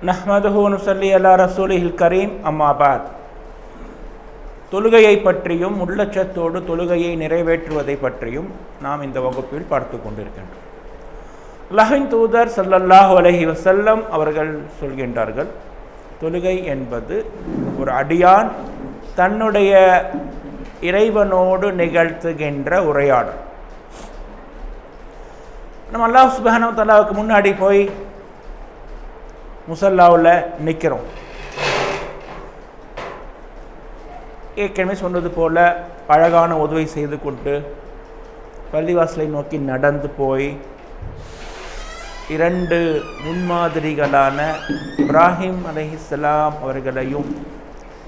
நஹ்மதுஹு வ நுஸல்லி அலா ரசூலிஹில் கரீம். அம்மா பாத். தொழுகையை பற்றியும் உள்ளச்சத்தோடு தொழுகையை நிறைவேற்றுவதை பற்றியும் நாம் இந்த வகுப்பில் பார்த்து கொண்டிருக்கின்றோம். அல்லாஹ்வின் தூதர் ஸல்லல்லாஹு அலைஹி வஸல்லம் அவர்கள் சொல்கின்றார்கள், தொழுகை என்பது ஒரு அடியான் தன்னுடைய இறைவனோடு நிகழ்த்துகின்ற உரையாடல். நம்ம அல்லாஹ் சுப்ஹானஹு வ தஆலாவுக்கு முன்னாடி போய் முசல்லாவில் நிற்கிறோம். ஏற்கனவே சொன்னது போல் அழகான உதவி செய்து கொண்டு பள்ளிவாசலை நோக்கி நடந்து போய் இரண்டு முன்மாதிரிகளான இப்ராஹிம் அலைஹிஸ்ஸலாம் அவர்களையும்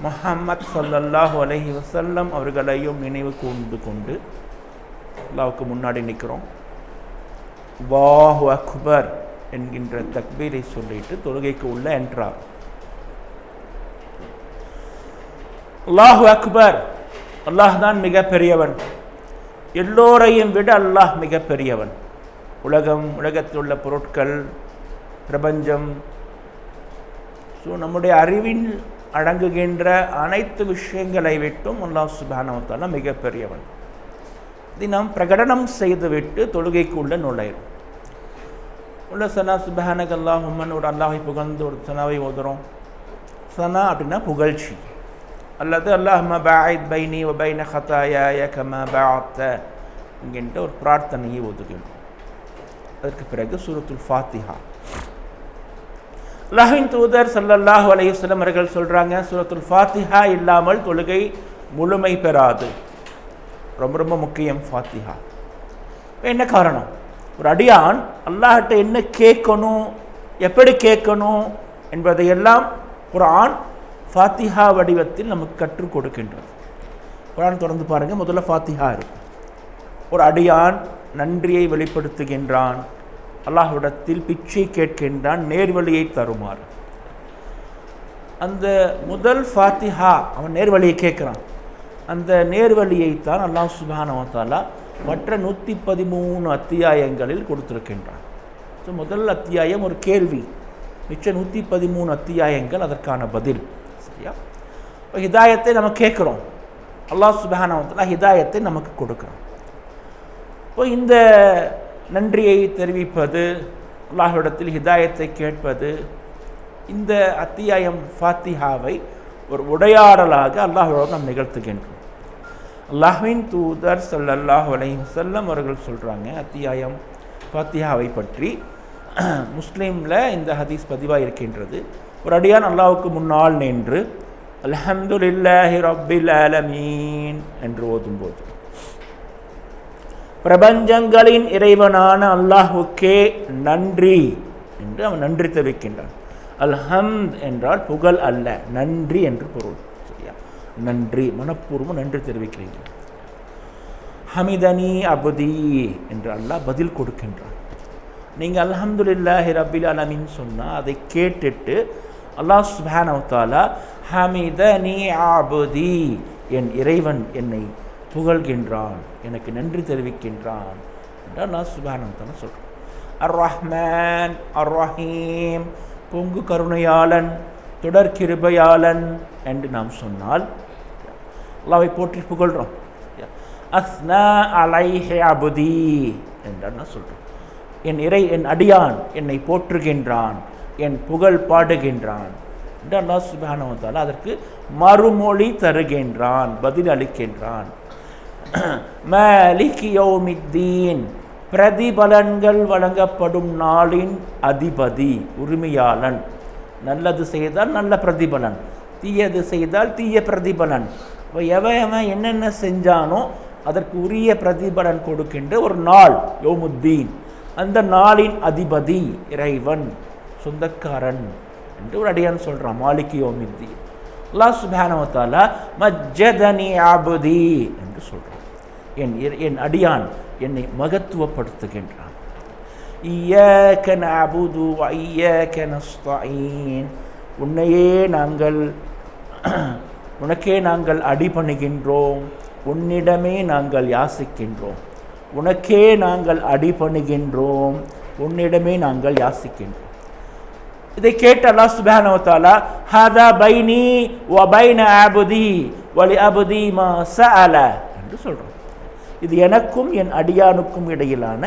முஹம்மத் ஸல்லல்லாஹு அலைஹி வஸல்லம் அவர்களையும் நினைவு கூர்ந்து கொண்டு அல்லாஹ்வுக்கு முன்னாடி நிற்கிறோம். அல்லாஹு அக்பர் என்கின்ற தக்பீரை சொல்லிட்டு தொழுகைக்கு உள்ள என்றார். அல்லாஹு அக்பர், அல்லாஹ் தான் மிக பெரியவன், எல்லோரையும் விட அல்லாஹ் மிக பெரியவன். உலகத்தில் உள்ள பொருட்கள், பிரபஞ்சம், நம்முடைய அறிவின் அடங்குகின்ற அனைத்து விஷயங்களை விட்டும் அல்லாஹ் சுப்ஹானஹு வ தஆலா மிக பெரியவன். இதை நாம் பிரகடனம் செய்துவிட்டு தொழுகைக்கு உள்ள நுழையும். உள்ள சனா சுப்ஹானக அல்லாஹும்மன்னு ஒரு அல்லாஹை புகழ்ந்து ஒரு சனாவை ஓதுறோம். சனா அப்படின்னா புகழ்ச்சி, அல்லது அல்லாஹும்ம பாஇத் பைனி வ பைன ஹதாயாய கமா பஅத்த என்கின்ற ஒரு பிரார்த்தனையை ஓதுகின்றோம். அதற்கு பிறகு சூரத்துல் ஃபாத்திஹா. அல்லாஹ்வின் தூதர் ஸல்லல்லாஹு அலைஹி வஸல்லம் அவர்கள் சொல்றாங்க, சூரத்துல் ஃபாத்திஹா இல்லாமல் தொழுகை முழுமை பெறாது. ரொம்ப ரொம்ப முக்கியம் ஃபாத்திஹா. என்ன காரணம்? ஒரு அடியான் அல்லாஹ்கிட்ட என்ன கேட்கணும், எப்படி கேட்கணும் என்பதையெல்லாம் குர்ஆன் ஃபாத்திஹா வடிவத்தில் நமக்கு கற்றுக் கொடுக்கின்றது. குர்ஆன் தொடர்ந்து பாருங்கள், முதல்ல ஃபாத்திஹா இருக்கு. ஒரு அடியான் நன்றியை வெளிப்படுத்துகின்றான், அல்லாஹ்விடத்தில் பிச்சை கேட்கின்றான், நேர்வழியை தருமாறு. அந்த முதல் ஃபாத்திஹா, அவன் நேர்வழியை கேட்குறான். அந்த நேர்வழியைத்தான் அல்லாஹ் சுப்ஹானஹு வ தஆலா மற்ற 113 அத்தியாயங்களில் கொடுத்திருக்கின்றான். ஸோ முதல் அத்தியாயம் ஒரு கேள்வி, மிச்ச 113 அத்தியாயங்கள் அதற்கான பதில். சரியா? இப்போ ஹிதாயத்தை நம்ம கேட்குறோம், அல்லாஹ் சுப்ஹானஹு வ தஆலா ஹிதாயத்தை நமக்கு கொடுக்குறான். இப்போ இந்த நன்றியை தெரிவிப்பது, அல்லாஹ்விடத்தில் ஹிதாயத்தை கேட்பது, இந்த அத்தியாயம் ஃபாத்திஹாவை ஒரு உரையாடலாக அல்லாஹ்வோடு நாம் நிகழ்த்துகின்றோம். அல்லாஹ்வின் தூதர் ஸல்லல்லாஹு அலைஹி வஸல்லம் அவர்கள் சொல்கிறாங்க அத்தியாயம் ஃபாத்திஹாவை பற்றி. முஸ்லீமில் இந்த ஹதீஸ் பதிவாக இருக்கின்றது. ஒரு அடியான் அல்லாஹ்வுக்கு முன்னால் நின்று அல்ஹம்துலில்லாஹி ரப்பில் ஆலமீன் என்று ஓதும்போது, பிரபஞ்சங்களின் இறைவனான அல்லாஹ்வுக்கே நன்றி என்று அவன் நன்றி தெரிவிக்கின்றான். அல்ஹம்த் என்றால் புகழ் அல்ல, நன்றி என்று பொருள். சரியா? நன்றி, மனப்பூர்வம் நன்றி தெரிவிக்கிறீங்க. ஹமிதனி அபுதி என்று அல்லாஹ் பதில் கொடுக்கின்றான். நீங்கள் அல்ஹம்துலில்லாஹி ரப்பில் ஆலமீன் சொன்னால் அதை கேட்டுட்டு அல்லாஹ் சுப்ஹானஹு வ தஆலா ஹமிதனி அபுதி, என் இறைவன் என்னை புகழ்கின்றான், எனக்கு நன்றி தெரிவிக்கின்றான் என்று அல்லாஹ் சுப்ஹானஹு வ தஆலா சொல்கிறான். அர் ரஹ்மான் அர் ரஹீம், பொங்கு கருணையாளன், தொடர் கிருபையாளன் என்று நாம் சொன்னால் அல்லாஹ்வை போற்றி புகழ்கிறோம். அஸ்னா அலைஹி அபுதி என்று நான் சொல்கிறோம். என் அடியான் என்னை போற்றுகின்றான், என் புகழ் பாடுகின்றான் என்று அல்லாஹ் சுப்ஹானஹு வ தஆலா அதற்கு மறுமொழி தருகின்றான், பதில் அளிக்கின்றான். மாலிகி யௌமித்தீன், பிரதிபலன்கள் வழங்கப்படும் நாளின் அதிபதி, உரிமையாளன். நல்லது செய்தால் நல்ல பிரதிபலன், தீயது செய்தால் தீய பிரதிபலன். இப்போ எவன் என்னென்ன செஞ்சானோ அதற்கு உரிய பிரதிபலன் கொடுக்கின்ற ஒரு நாள் யௌமுத்தீன். அந்த நாளின் அதிபதி இறைவன், சொந்தக்காரன் என்று ஒரு அடியான் சொல்கிறான். மாலிகி யௌமித்தீன். அல்லாஹ் சுப்ஹானஹு வ தஆலா மஜ்ஜதனி அபுதி என்று சொல்கிறான். என் அடியான் என்னை மகத்துவப்படுத்துகின்றான். இய்யாக நஅபுது வ இய்யாக நஸ்தஈன், உனக்கே நாங்கள் அடிபணிகின்றோம், உன்னிடமே நாங்கள் யாசிக்கின்றோம். உனக்கே நாங்கள் அடிபணிகின்றோம், உன்னிடமே நாங்கள் யாசிக்கின்றோம். இதை கேட்டு அல்லாஹ் சுப்ஹானஹு வ தஆலா ஹாதா பைனி வ பைன அப்தி வலி அப்தி மா சஅல என்று சொல்றான். இது எனக்கும் என் அடியானுக்கும் இடையிலான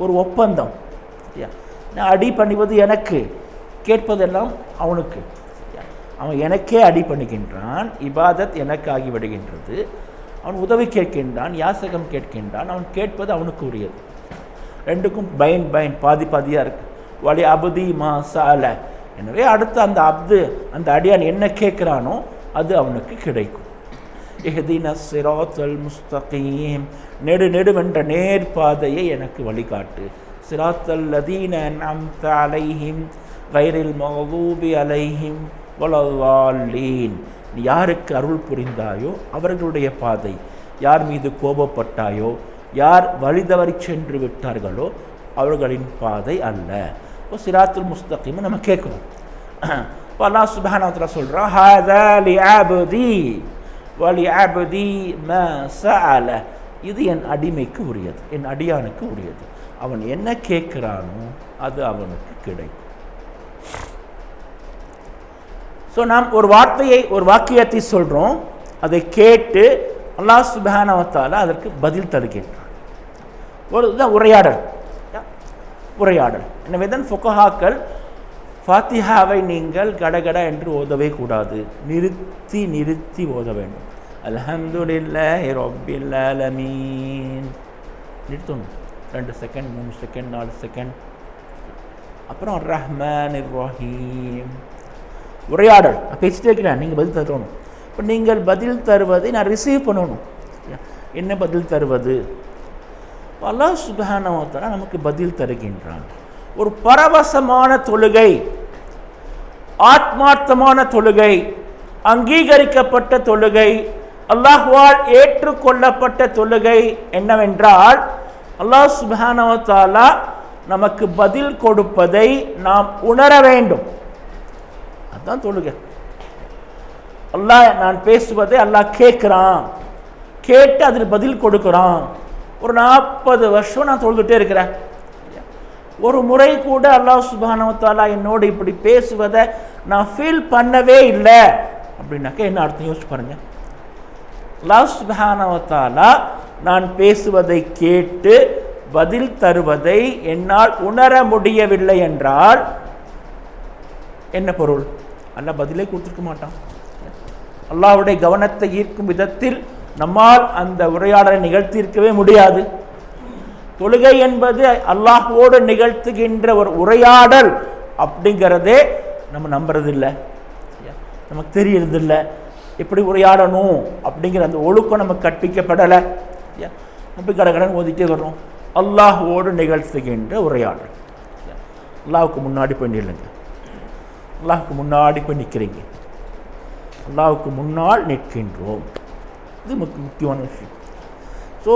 ஒரு ஒப்பந்தம். நான் அடி பண்ணிவது எனக்கு, கேட்பதெல்லாம் அவனுக்கு. அவன் எனக்கே அடி பண்ணுகின்றான், இபாதத் எனக்கு ஆகிவிடுகின்றது. அவன் உதவி கேட்கின்றான், யாசகம் கேட்கின்றான், அவன் கேட்பது அவனுக்கு உரியது. ரெண்டுக்கும் பைன் பாதி பாதியாக இருக்கு. வலி அபுதி மா சால. எனவே அடுத்து அந்த அந்த அடியான் என்ன கேட்குறானோ அது அவனுக்கு கிடைக்கும். இஹ்தின சிராத்தல் முஸ்தகீம், நெடுவென்ற நேர் பாதையை எனக்கு வழிகாட்டு. சிராத்தல் லதீன அன்அம்த அலைஹிம் கைரில் மக்தூபி அலைஹிம் வலல்லாலீன். நீ யாருக்கு அருள் புரிந்தாயோ அவர்களுடைய பாதை, யார் மீது கோபப்பட்டாயோ, யார் வழிதவறி சென்று விட்டார்களோ அவர்களின் பாதை அல்ல. இப்போ சிராத்துல் முஸ்தகீம் நம்ம கேட்குறோம். இப்போ அல்லாஹ் சுப்ஹானஹு வ தஆலா சொல்றான், ஹாதா லிஅப்தி வலிஅப்தி மா சஅல. இது என் அடிமைக்கு உரியது, என் அடியானுக்கு உரியது. அவன் என்ன கேட்கிறானோ அது அவனுக்கு கிடைக்கும். ஸோ நாம் ஒரு வாக்கியத்தை சொல்கிறோம், அதை கேட்டு அல்லாஹ் சுப்ஹானஹு வ தஆலா அதற்கு பதில் தருகின்றான். ஒரு உரையாடல். எனவே தான் ஃபுகஹாக்கள் ஃபாத்திஹாவை நீங்கள் கடகட என்று ஓதவே கூடாது, நிறுத்தி ஓத வேண்டும். அல்ஹம்துலில்லாஹி ரப்பில் ஆலமீன் நிறுத்தணும். 2 செகண்ட், 3 செகண்ட், 4 செகண்ட். அப்புறம் ரஹ்மானிர் ரஹீம். உரையாடல். நான் பேசிட்டே இருக்கிறேன், நீங்கள் பதில் தரணும். இப்போ நீங்கள் பதில் தருவதை நான் ரிசீவ் பண்ணணும். என்ன பதில் தருவது? அல்லாஹ் சுப்ஹானஹு வ தஆலா நமக்கு பதில் தருகின்றான். ஒரு பரவசமான தொழுகை, ஆத்மார்த்தமான தொழுகை, அங்கீகரிக்கப்பட்ட தொழுகை, அல்லாஹ்வால் ஏற்றுக்கொள்ளப்பட்ட தொழுகை என்னவென்றால், அல்லாஹ் சுப்ஹானஹு வ தஆலா நமக்கு பதில் கொடுப்பதை நாம் உணர வேண்டும். அதுதான் தொழுகை. அல்லாஹ் நான் பேசுவதை அல்லாஹ் கேட்குறான், கேட்டு அதில் பதில் கொடுக்குறான். ஒரு 40 வருஷம் நான் தொழுதுகிட்டே இருக்கிறேன், ஒரு முறை கூட அல்லாஹ் சுப்ஹானஹு வ தஆலா என்னோடு இப்படி பேசுவதை நான் ஃபீல் பண்ணவே இல்லை அப்படின்னாக்க என்ன அர்த்தம் யோசிச்சு பாருங்க. அல்லாஹ் சுப்ஹானஹு வ தஆலா நான் பேசுவதை கேட்டு பதில் தருவதை என்னால் உணர முடியவில்லை என்றால் என்ன பொருள்? அல்லாஹ் பதிலே கொடுத்துருக்க மாட்டான். அல்லாஹ்வுடைய கவனத்தை ஈர்க்கும் விதத்தில் நம்மால் அந்த உரையாடலை நிகழ்த்தியிருக்கவே முடியாது. தொழுகை என்பது அல்லாஹ்வோடு நிகழ்த்துகின்ற ஒரு உரையாடல் அப்படிங்கிறதே நம்ம நம்புறதில்லை, நமக்கு தெரியறதில்லை. எப்படி உரையாடணும் அப்படிங்கிற அந்த ஒழுக்கம் நமக்கு கற்பிக்கப்படலை. அப்படி கடகடன் ஓதிட்டே வர்றோம். அல்லாஹ்வோடு நிகழ்த்துகின்ற உரையாடல். அல்லாஹ்வுக்கு முன்னாடி போய் நில்லுங்க, அல்லாஹ்வுக்கு முன்னாடி போய் நிற்கிறீங்க, அல்லாஹ்வுக்கு முன்னால் நிற்கின்றோம். இது முக்கியமான விஷயம். ஸோ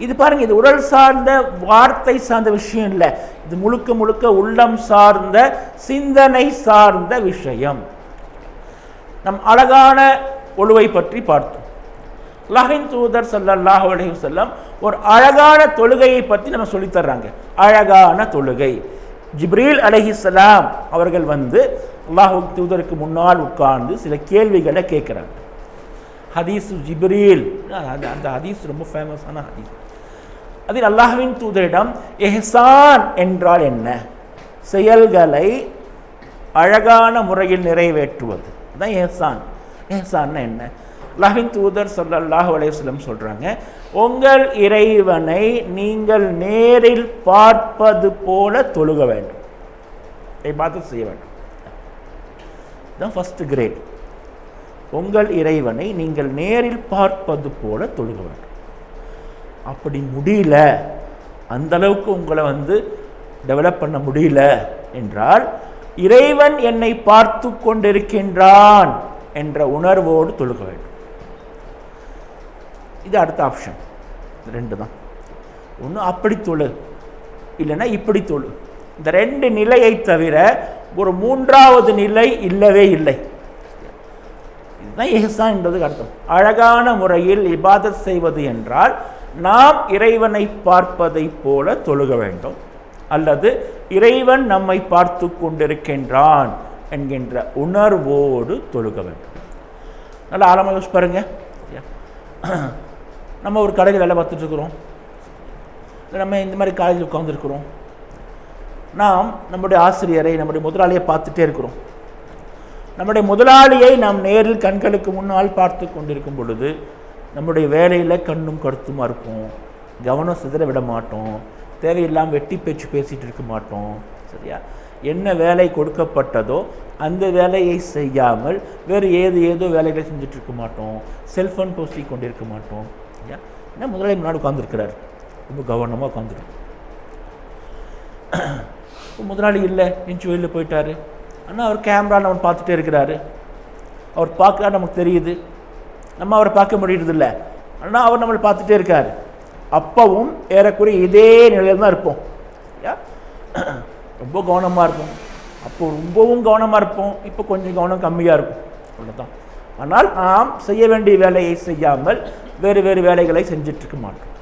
இது பாருங்கள், இது உடல் சார்ந்த வார்த்தை சார்ந்த விஷயம் இல்லை, இது முழுக்க உள்ளம் சார்ந்த சிந்தனை சார்ந்த விஷயம். நம் அழகான ஒழுவை பற்றி பார்த்தோம். அல்லாஹ்வின் தூதர் ஸல்லல்லாஹு அலைஹி வஸல்லம் ஒரு அழகான தொழுகையை பற்றி நம்ம சொல்லித்தர்றாங்க. அழகான தொழுகை. ஜிப்ரீல் அலைஹிஸ்ஸலாம் அவர்கள் வந்து அல்லாஹ் தூதருக்கு முன்னால் உட்கார்ந்து சில கேள்விகளை கேட்குறாங்க. ஹதீஸ் ஜிப்ரீல், அந்த ஹதீஸ் ரொம்ப ஃபேமஸான ஹதீஸ். அதில் அல்லாஹ்வின் தூதரிடம் இஹ்சான் என்றால் என்ன, செயல்களை அழகான முறையில் நிறைவேற்றுவது, அதுதான் இஹ்சான். இஹ்சான்னா என்ன? அல்லாஹ்வின் தூதர் ஸல்லல்லாஹு அலைஹி வஸல்லம் சொல்றாங்க, உங்கள் இறைவனை நீங்கள் நேரில் பார்ப்பது போல தொழுக வேண்டும், இபாதத் செய்ய வேண்டும். இதுதான் ஃபர்ஸ்ட் கிரேட். உங்கள் இறைவனை நீங்கள் நேரில் பார்ப்பது போல தொழுக வேண்டும். அப்படி முடியல, அந்த அளவுக்கு உங்களை டெவலப் பண்ண முடியல என்றால், இறைவன் என்னை பார்த்து கொண்டிருக்கின்றான் என்ற உணர்வோடு தொழுக வேண்டும். இது அடுத்த ஆப்ஷன். ரெண்டு தான். ஒன்று அப்படி தொழு, இல்லைன்னா இப்படி தொழு. இந்த ரெண்டு நிலையை தவிர ஒரு மூன்றாவது நிலை இல்லவே இல்லை. இதுதான் இஹ்சான் என்பதுக்கு அர்த்தம். அழகான முறையில் இபாதத் செய்வது என்றால் நாம் இறைவனை பார்ப்பதை போல தொழுக வேண்டும், அல்லது இறைவன் நம்மை பார்த்து கொண்டிருக்கின்றான் என்கின்ற உணர்வோடு தொழுக வேண்டும். நல்லா ஆழமாக யோசிச்சு பாருங்க. நம்ம ஒரு கடையில் வேலை பார்த்துட்டு இருக்கிறோம், நம்ம இந்த மாதிரி காலேஜில் உட்காந்துருக்கிறோம், நாம் நம்முடைய ஆசிரியரை நம்முடைய முதலாளியை பார்த்துட்டே இருக்கிறோம். நம்முடைய முதலாளியை நாம் நேரில் கண்களுக்கு முன்னால் பார்த்து கொண்டிருக்கும் பொழுது நம்முடைய வேலையில் கண்ணும் கருத்துமாக இருப்போம், கவனம் சிதற விட மாட்டோம், தேவையில்லாமல் வெட்டி பேச்சு பேசிகிட்டு இருக்க மாட்டோம். சரியா? என்ன வேலை கொடுக்கப்பட்டதோ அந்த வேலையை செய்யாமல் வேறு ஏதோ வேலைகளை செஞ்சுட்டு இருக்க மாட்டோம், செல்ஃபோன் பேசி கொண்டிருக்க மாட்டோம். சரியா? ஏன்னா முதலாளி முன்னாடி உட்காந்துருக்கிறார், ரொம்ப கவனமாக உட்காந்துருக்கும். முதலாளி இல்லை, இன்ச்சு வெளியில் போயிட்டார், ஆனால் அவர் கேமரா நம்ம பார்த்துட்டே இருக்கிறாரு, அவர் பார்க்க நமக்கு தெரியுது, நம்ம அவரை பார்க்க முடியறதில்ல, ஆனால் அவர் நம்மளை பார்த்துட்டே இருக்கார். அப்பவும் ஏறக்குறைய இதே நிலையில் தான் இருப்போம். ரொம்ப கவனமாக இருப்போம், அப்போ ரொம்பவும் கவனமாக இருப்போம், இப்போ கொஞ்சம் கவனம் கம்மியாக இருக்கும், அவ்வளோதான். ஆனால் நாம் செய்ய வேண்டிய வேலையை செய்யாமல் வேறு வேலைகளை செஞ்சிட்ருக்க மாட்டோம்.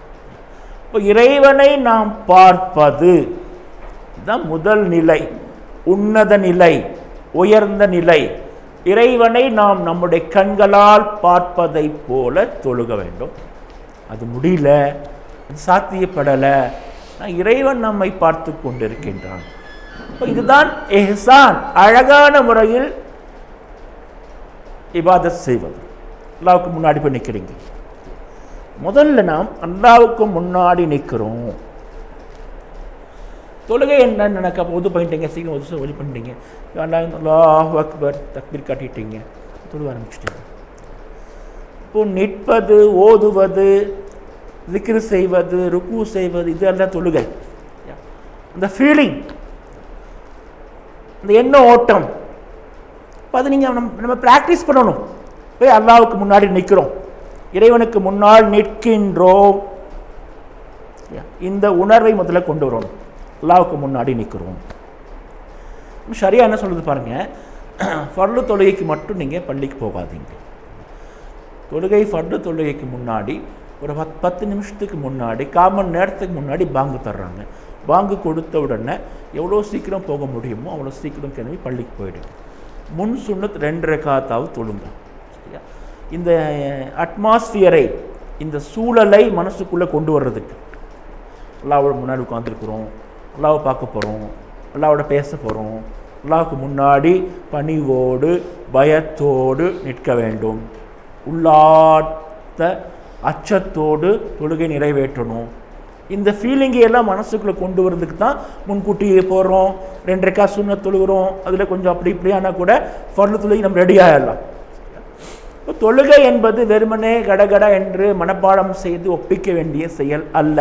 இப்போ இறைவனை நாம் பார்ப்பது தான் முதல் நிலை, உன்னத நிலை, உயர்ந்த நிலை. இறைவனை நாம் நம்முடைய கண்களால் பார்ப்பதை போல தொழுக வேண்டும். அது முடியல, அது சாத்தியப்படலை, இறைவன் நம்மை பார்த்து கொண்டிருக்கின்றான். இதுதான் இஹ்சான், அழகான முறையில் இபாதத் செய்வது. அல்லாஹ்வுக்கு முன்னாடி போய் நிற்கிறீங்க, முதல்ல நாம் அல்லாஹ்வுக்கு முன்னாடி நிற்கிறோம். தொழுகை என்னன்னு நினைக்க ஒது பண்ணிட்டீங்க, சீக்கிரம் ஒது பண்ணிட்டீங்க, அல்லாஹ் அக்பர் தக்பீர் காட்டிட்டீங்க, தொழுக ஆரம்பிச்சிட்டீங்க. இப்போ நிற்பது, ஓதுவது, திக்ர் செய்வது, ருக்கு செய்வது, இதெல்லாம் தொழுகை. அந்த ஃபீலிங், இந்த எண்ண ஓட்டம், அது நீங்கள் நம்ம ப்ராக்டிஸ் பண்ணணும். போய் அல்லாஹ்வுக்கு முன்னாடி நிற்கிறோம், இறைவனுக்கு முன்னால் நிற்கின்றோம், இந்த உணர்வை முதல்ல கொண்டு வரணும். அல்லாஹ்வுக்கு முன்னாடி நிற்கிறோம். சரியா என்ன சொல்லுது பாருங்க, ஃபர்லு தொழுகைக்கு மட்டும் நீங்கள் பள்ளிக்கு போகாதீங்க. தொழுகை ஃபர்லு தொழுகைக்கு முன்னாடி ஒரு 10 நிமிஷத்துக்கு முன்னாடி, 1/4 மணி நேரத்துக்கு முன்னாடி பாங்கு தர்றாங்க. பாங்கு கொடுத்த உடனே எவ்வளோ சீக்கிரம் போக முடியுமோ அவ்வளோ சீக்கிரம் கிளம்பி பள்ளிக்கு போயிடுங்க. முன் சுன்னத் 2 ரக்காத்தாவது தொழுங்க. சரியா? இந்த அட்மாஸ்பியரை, இந்த சூழலை மனசுக்குள்ளே கொண்டு வர்றதுக்கு அல்லாஹ்வோட முன்னாடி உட்காந்துருக்குறோம், அல்லாஹ்வை பார்க்க போகிறோம், அல்லாஹ்வோட பேச போகிறோம், அல்லாஹ்வுக்கு முன்னாடி பணிவோடு பயத்தோடு நிற்க வேண்டும். உள்ளார்த்த அச்சத்தோடு தொழுகை நிறைவேற்றணும். இந்த ஃபீலிங்கை எல்லாம் மனசுக்குள்ளே கொண்டு வரதுக்கு தான் முன்கூட்டியே போகிறோம், 2 ரக்காத் சுன்னத் தொழுகிறோம், அதில் கொஞ்சம் அப்படி இப்படியானா கூட ஃபர்லு தொழுகை நம்ம ரெடி ஆகிடலாம். இப்போ தொழுகை என்பது வெறுமனே கடகட என்று மனப்பாடம் செய்து ஒப்பிக்க வேண்டிய செயல் அல்ல.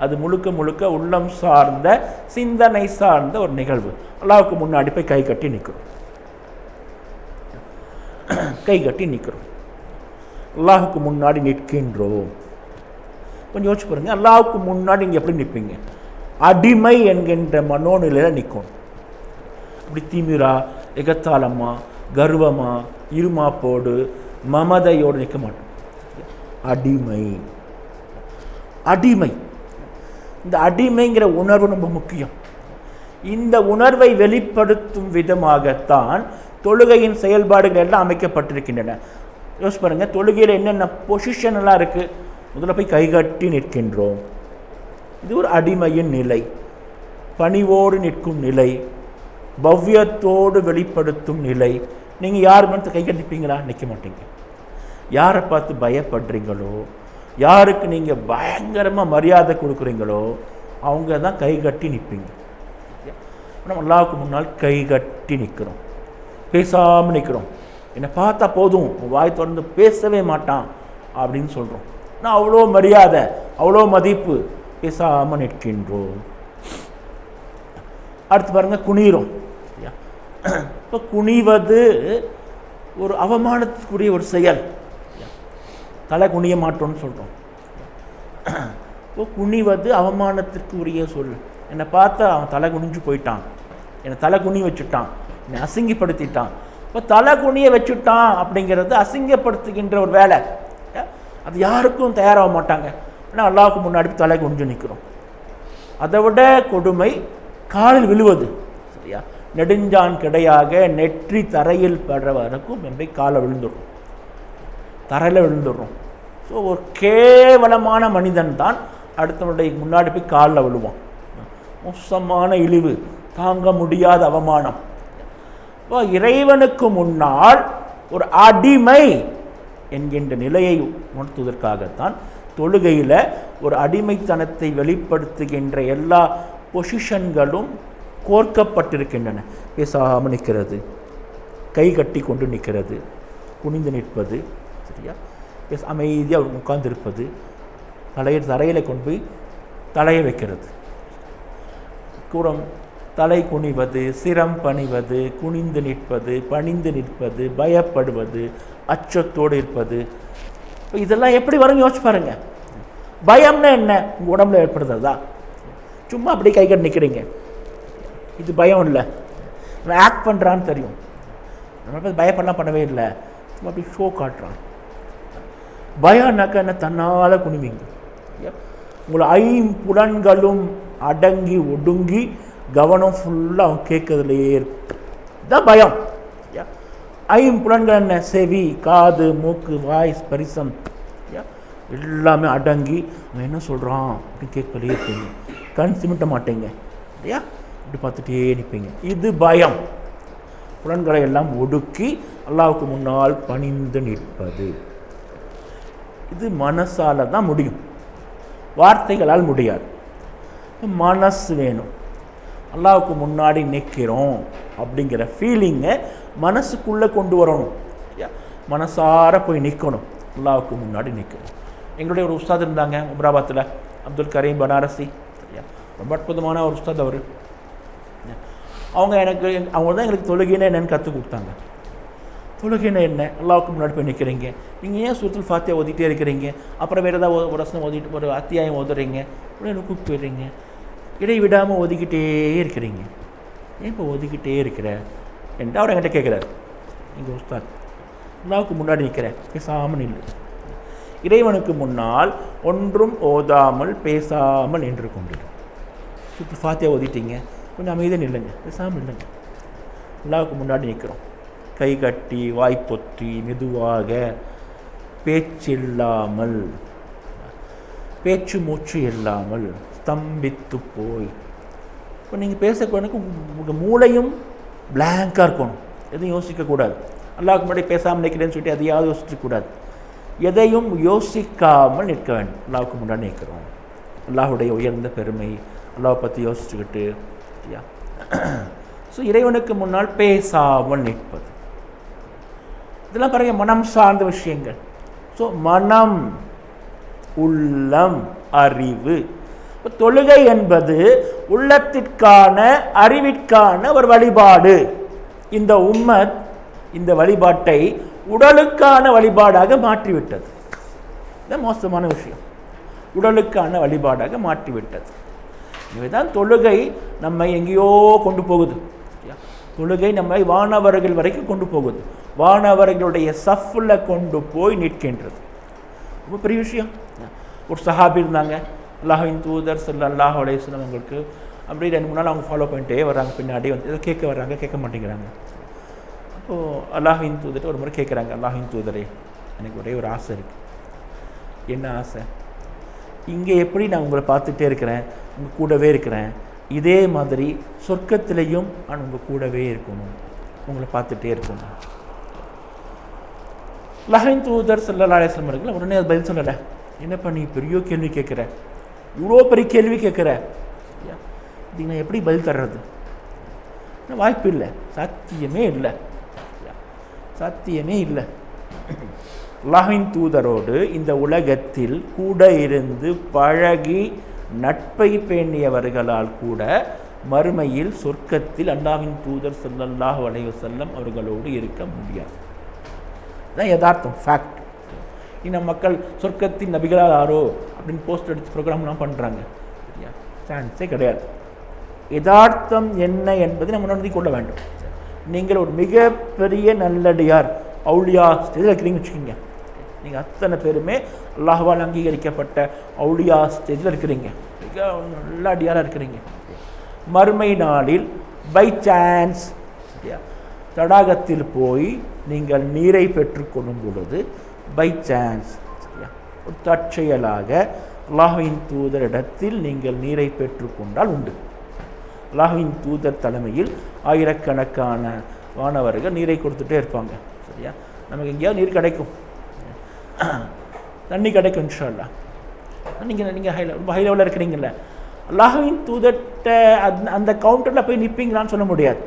அது முழுக்க முழுக்க உள்ளம் சார்ந்த, சிந்தனை சார்ந்த ஒரு நிகழ்வு. அல்லாஹ்வுக்கு முன்னாடி போய் கை கட்டி நிற்கிறோம், கை கட்டி நிற்கிறோம், அல்லாஹ்வுக்கு முன்னாடி நிற்கின்றோம். கொஞ்சம் யோசிச்சு பாருங்க, அல்லாஹ்வுக்கு முன்னாடி நீங்கள் எப்படி நிற்பீங்க? அடிமை என்கின்ற மனோநிலையில் நிற்கணும். அப்படி திமிரா, எகத்தாளமா, கர்வமா, இருமாப்போடு, மமதையோடு நிற்க மாட்டோம். அடிமை, அடிமை. இந்த அடிமைங்கிற உணர்வு ரொம்ப முக்கியம். இந்த உணர்வை வெளிப்படுத்தும் விதமாகத்தான் தொழுகையின் செயல்பாடுகள் எல்லாம் அமைக்கப்பட்டிருக்கின்றன. யோசிச்சு பாருங்க, தொழுகையில் என்னென்ன பொசிஷன் எல்லாம் இருக்கு. முதல்ல போய் கைகட்டி நிற்கின்றோம், இது ஒரு அடிமையின் நிலை. பணிவோடு நிற்கும் நிலை, பவ்யத்தோடு வெளிப்படுத்தும் நிலை. நீங்கள் யார் மனத்தை கைகட்டிப்பீங்களா? நிற்க மாட்டீங்க. யாரை பார்த்து பயப்படுறீங்களோ, யாருக்கு நீங்கள் பயங்கரமாக மரியாதை கொடுக்குறீங்களோ அவங்க தான் கைகட்டி நிற்பீங்க. நம்ம அல்லாஹ்வுக்கு முன்னால் கைகட்டி நிற்கிறோம், பேசாமல் நிற்கிறோம். என்னை பார்த்தா போதும், வாய் திறந்து பேசவே மாட்டான் அப்படின்னு சொல்கிறோம். நான் அவ்வளோ மரியாதை, அவ்வளோ மதிப்பு, பேசாமல் நிற்கின்றோம். அடுத்து பாருங்கள், குனிகிறோம். இப்போ குனிவது ஒரு அவமானத்துக்குரிய ஒரு செயல். தலை குனிய மாட்டோம்னு சொல்கிறோம். இப்போ குனிவது அவமானத்திற்கு உரிய சொல். என்னை பார்த்தா அவன் தலை குனிஞ்சு போயிட்டான், என்னை தலை குனி வச்சுட்டான், என்னை அசிங்கப்படுத்திட்டான். இப்போ தலை குனிய வச்சுட்டான் அப்படிங்கிறது அசிங்கப்படுத்துகின்ற ஒரு வேலை. அது யாருக்கும் தயாராக மாட்டாங்க. ஆனால் அல்லாஹ்வுக்கு முன்னாடி தலை குனிஞ்சு நிற்கிறோம். அதை விட கொடுமை, காலில் விழுவது, சரியா? நெடுஞ்சான் கிடையாக நெற்றி தரையில் படுற வரைக்கும் எம்பை காலை விழுந்துடும், தரையில் விழுந்துடுறோம். ஸோ ஒரு கேவலமான மனிதன் தான் அடுத்தவனுடைய முன்னாடி போய் காலில் விழுவான். மோசமான இழிவு, தாங்க முடியாத அவமானம். இப்போ இறைவனுக்கு முன்னால் ஒரு அடிமை என்கின்ற நிலையை உணர்த்துவதற்காகத்தான் தொழுகையில் ஒரு அடிமைத்தனத்தை வெளிப்படுத்துகின்ற எல்லா பொசிஷன்களும் கோர்க்கப்பட்டிருக்கின்றன. பேசாமல் நிற்கிறது, கை கட்டி கொண்டு நிற்கிறது, குனிந்து நிற்பது, சரியா? அமைதியாக உட்கார்ந்திருப்பது, தரையில் கொண்டு போய் தலையை வைக்கிறது, தலை குனிவது, சிரம் பணிவது, குனிந்து நிற்பது, பணிந்து நிற்பது, பயப்படுவது, அச்சத்தோடு இருப்பது. இதெல்லாம் எப்படி வரும் யோசிச்சு பாருங்க. பயம்னா என்ன? உங்கள் உடம்புல ஏற்படுறதா? சும்மா அப்படி கை கட்டி நிற்கிறீங்க, இது பயம் இல்லை. நான் ஆக்ட் பண்ணுறான்னு தெரியும், நம்ம பயப்படலாம் பண்ணவே இல்லை, சும்மா அப்படி ஷோ காட்டுறான். பயம்னாக்க என்ன? தன்னால் குனிவீங்க. உங்களை ஐம்புலன்களும் அடங்கி ஒடுங்கி கவனம் ஃபுல்லாக அவன் கேட்கறதுலையே இருக்கும். இதுதான் பயம். ஐம்புலன்கள் என்ன? செவி, காது, மூக்கு, வாய், ஸ்பரிசம் எல்லாமே அடங்கி அவன் என்ன சொல்கிறான் அப்படின்னு கேட்கலையே இருப்பீங்க. கண் சிமிட்ட மாட்டீங்க, இல்லையா? இப்படி பார்த்துட்டே நிற்பீங்க. இது பயம். புலன்களை எல்லாம் ஒடுக்கி அல்லாஹ்வுக்கு முன்னால் பணிந்து நிற்பது. இது மனசால தான் முடியும், வார்த்தைகளால் முடியாது. மனசு வேணும். அல்லாஹ்வுக்கு முன்னாடி நிற்கிறோம் அப்படிங்கிற ஃபீலிங்கை மனசுக்குள்ளே கொண்டு வரணும். மனசார போய் நிற்கணும், அல்லாஹ்வுக்கு முன்னாடி நிற்கணும். எங்களுடைய ஒரு உஸ்தாத் இருந்தாங்க உம்ராபாத்தில், அப்துல் கரீம் பனாரசி. ரொம்ப அற்புதமான ஒரு உஸ்தாத் அவர். அவங்க தான் எங்களுக்கு தொழுகைன்னா என்னென்னு கற்றுக் கொடுத்தாங்க. தொழுகைன்னா என்ன? அல்லாஹ்வுக்கு முன்னாடி போய் நிற்கிறீங்க. நீங்கள் ஏன் சூரத்துல் ஃபாத்திஹா ஓதிட்டே இருக்கிறீங்க, அப்புறம் வேறு ஏதாவது ஒரு வசனம் ஓதிட்டு ஒரு அத்தியாயம் ஓதுறீங்க, உடனே ருக்கு போயிடுறீங்க, இடைவிடாமல் ஒதுக்கிட்டே இருக்கிறீங்க, ஏன் இப்போ ஒதுக்கிட்டே இருக்கிற என்று அவர் என்கிட்ட கேட்குறாரு. எங்கள் உஸ்தாத், அல்லாஹ்வுக்கு முன்னாடி நிற்கிறேன், பேசாமல் நில்லு. இறைவனுக்கு முன்னால் ஒன்றும் ஓதாமல் பேசாமல் நின்று கொண்டிரு. சூரத்துல் ஃபாத்திஹா ஓதிட்டீங்க, கொஞ்சம் அமைதியாக நில்லுங்க, பேசாமல் இல்லைங்க. அல்லாஹ்வுக்கு முன்னாடி நிற்கிறோம், கை கட்டி வாய்ப்பொத்தி மெதுவாக, பேச்சில்லாமல், பேச்சு மூச்சு இல்லாமல், ஸ்தம்பித்து போய். இப்போ நீங்கள் பேசக்கூடாது, உங்கள் மூளையும் பிளாங்காக இருக்கணும், எதுவும் யோசிக்கக்கூடாது. அல்லாஹ்வுக்கு முன்னாடி பேசாமல் நிற்கிறேன்னு சொல்லிட்டு எதையாவது யோசிக்கக்கூடாது. எதையும் யோசிக்காமல் நிற்க வேண்டும். அல்லாஹ்வுக்கு முன்னாடி நிற்கிறோம், அல்லாஹ்வுடைய உயர்ந்த பெருமை, அல்லாஹ்வை பற்றி யோசிச்சுக்கிட்டு, சரியா? ஸோ இறைவனுக்கு முன்னால் பேசாமல் நிற்பது, இதெல்லாம் பாருங்க மனம் சார்ந்த விஷயங்கள். ஸோ மனம், உள்ளம், அறிவு. இப்போ தொழுகை என்பது உள்ளத்திற்கான அறிவிற்கான ஒரு வழிபாடு. இந்த உம்மத் இந்த வழிபாட்டை உடலுக்கான வழிபாடாக மாற்றிவிட்டது. இது மோசமான விஷயம், உடலுக்கான வழிபாடாக மாற்றிவிட்டது. இதுதான் தொழுகை நம்மை எங்கேயோ கொண்டு போகுது. தொழுகை நம்மை வானவர்கள் வரைக்கும் கொண்டு போகுது, வானவர்களுடைய சஃப்ல கொண்டு போய் நிற்கின்றது. ரொம்ப பெரிய விஷயம். ஒரு சஹாபி இருந்தாங்க, அல்லாஹ்வின் தூதர் ஸல்லல்லாஹு அலைஹி வஸல்லம் அவங்களுக்கு அப்படி 2-3 நாள் அவங்க ஃபாலோ பண்ணிட்டே வர்றாங்க, பின்னாடி வந்து ஏதோ கேட்க வர்றாங்க, கேட்க மாட்டேங்கிறாங்க. அப்போது அல்லாஹ்வின் தூதர்கிட்ட ஒரு முறை கேட்குறாங்க, அல்லாஹ்வின் தூதரே, எனக்கு ஒரே ஒரு ஆசை இருக்குது. என்ன ஆசை? இங்கே எப்படி நான் உங்களை பார்த்துட்டே இருக்கிறேன், உங்கள் கூடவே இருக்கிறேன், இதே மாதிரி சொர்க்கத்திலையும் நான் உங்கள் கூடவே இருக்கணும், உங்களை பார்த்துட்டே இருக்கணும். அல்லாஹ்வின் தூதர் ஸல்லல்லாஹு அலைஹி வஸல்லம் அவர்கள் உடனே அது பதில் சொல்லலை. என்னப்பா நீ பெரிய கேள்வி கேட்குற, இவ்வளோ பெரிய கேள்வி கேட்குற, இதுக்கு நான் எப்படி பதில் தர்றது? வாய்ப்பு இல்லை, சாத்தியமே இல்லை, சாத்தியமே இல்லை. அல்லாஹ்வின் தூதரோடு இந்த உலகத்தில் கூட இருந்து பழகி நட்பை பேணியவர்களால் கூட மறுமையில் சொர்க்கத்தில் அல்லாஹ்வின் தூதர் ஸல்லல்லாஹு அலைஹி வஸல்லம் அவர்களோடு இருக்க முடியாது. இதுதான் யதார்த்தம், ஃபேக்ட். இன்னும் மக்கள் சொர்க்கத்தின் நபிகளால் யாரோ அப்படின்னு போஸ்ட் அடித்து ப்ரோக்ராம்லாம் பண்ணுறாங்க, சரியா? சான்ஸே கிடையாது. யதார்த்தம் என்ன என்பதை நம்ம உணர்ந்து கொள்ள வேண்டும். நீங்கள் ஒரு மிகப்பெரிய நல்லடியார், அவுலியா ஸ்டேஜில் இருக்கிறீங்கன்னு வச்சுக்கோங்க. நீங்கள் அத்தனை பேருமே அல்லாஹ்வால் அங்கீகரிக்கப்பட்ட அவுலியா ஸ்டேஜில் இருக்கிறீங்க, மிக நல்ல அடியாராக இருக்கிறீங்க. மறுமை நாளில் பை சான்ஸ் தடாகத்தில் போய் நீங்கள் நீரை பெற்றுக்கொள்ளும் பொழுது பை சான்ஸ் ஒரு தற்செயலாக அல்லாஹ்வின் தூதர் இடத்தில் நீங்கள் நீரை பெற்றுக்கொண்டால் உண்டு. அல்லாஹ்வின் தூதர் தலைமையில் ஆயிரக்கணக்கான வானவர்கள் நீரை கொடுத்துட்டே இருப்பாங்க. சரியா, நமக்கு எங்கேயாவது நீர் கிடைக்கும், தண்ணி கிடைக்கும் இன்ஷா அல்லாஹ். நீங்கள் ரொம்ப ஹை லெவலில் இருக்கிறீங்கல்ல, அல்லாஹ்வின் தூதர்கிட்ட அந்த கவுண்டரில் போய் நிற்பீங்களான்னு சொல்ல முடியாது.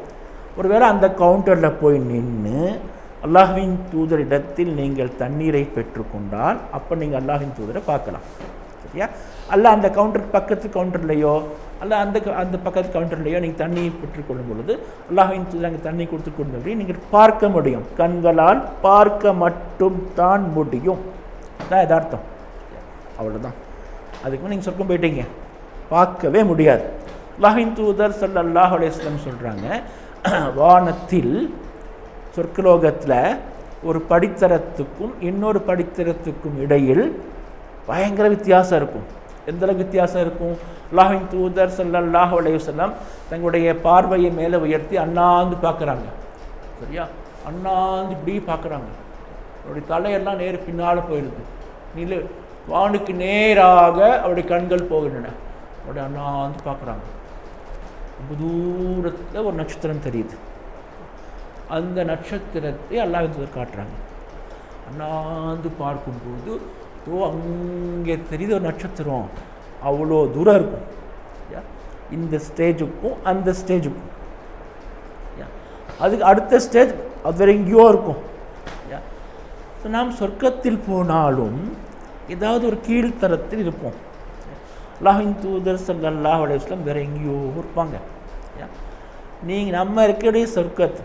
ஒருவேளை அந்த கவுண்டரில் போய் நின்று அல்லாஹ்வின் தூதரிடத்தில் நீங்கள் தண்ணீரை பெற்றுக்கொண்டால் அப்போ நீங்கள் அல்லாஹ்வின் தூதரை பார்க்கலாம். சரியா, அல்ல அந்த பக்கத்து கவுண்டர்லையோ அல்ல அந்த பக்கத்து கவுண்டர்லையோ நீங்கள் தண்ணி பெற்றுக்கொள்ளும் பொழுது அல்லாஹ்வின் தூதர் அங்கே தண்ணி கொடுத்து கொண்டு நீங்கள் பார்க்க முடியும். கண்களால் பார்க்க மட்டும் தான் முடியும். அதான் யதார்த்தம், அவ்வளோதான். அதுக்கு நீங்கள் சொர்க்கம் போயிட்டீங்க, பார்க்கவே முடியாது. அல்லாஹ்வின் தூதர் ஸல்லல்லாஹு அலைஹி வஸல்லம் சொல்கிறாங்க, வானத்தில் சொர்க்கலோகத்தில் ஒரு படித்தரத்துக்கும் இன்னொரு படித்தரத்துக்கும் இடையில் பயங்கர வித்தியாசம் இருக்கும். எந்தளவுக்கு வித்தியாசம் இருக்கும்? அல்லாஹ்வின் தூதர் ஸல்லல்லாஹு அலைஹி வஸல்லம் தங்களுடைய பார்வையை மேலே உயர்த்தி அண்ணாந்து பார்க்குறாங்க. சரியா, அண்ணாந்து இப்படி பார்க்குறாங்க. அவருடைய தலையெல்லாம் நேரு பின்னால் போயிடுது. நில வானுக்கு நேராக அவருடைய கண்கள் போகின்றன. அவருடைய அண்ணாந்து பார்க்குறாங்க. ரொம்ப தூரத்தில் ஒரு நட்சத்திரம் தெரியுது. அந்த நட்சத்திரத்தை அல்லாஹ்வின் தூதர் காட்டுறாங்க. அண்ணாந்து பார்க்கும்போது அங்கே தெரியுது ஒரு நட்சத்திரம், அவ்வளோ தூரம் இருக்கும். இந்த ஸ்டேஜுக்கும் அந்த ஸ்டேஜுக்கும் அதுக்கு அடுத்த ஸ்டேஜ் அது வேறு எங்கேயோ இருக்கும். நாம் சொர்க்கத்தில் போனாலும் ஏதாவது ஒரு கீழ்த்தரத்தில் இருப்போம். அல்லாஹ்வின் தூதர் ஸல்லல்லாஹு அலைஹி வஸல்லம் வேறு எங்கேயோ இருப்பாங்க. நீங்கள் நம்ம இருக்கக்கூடிய சொர்க்கத்து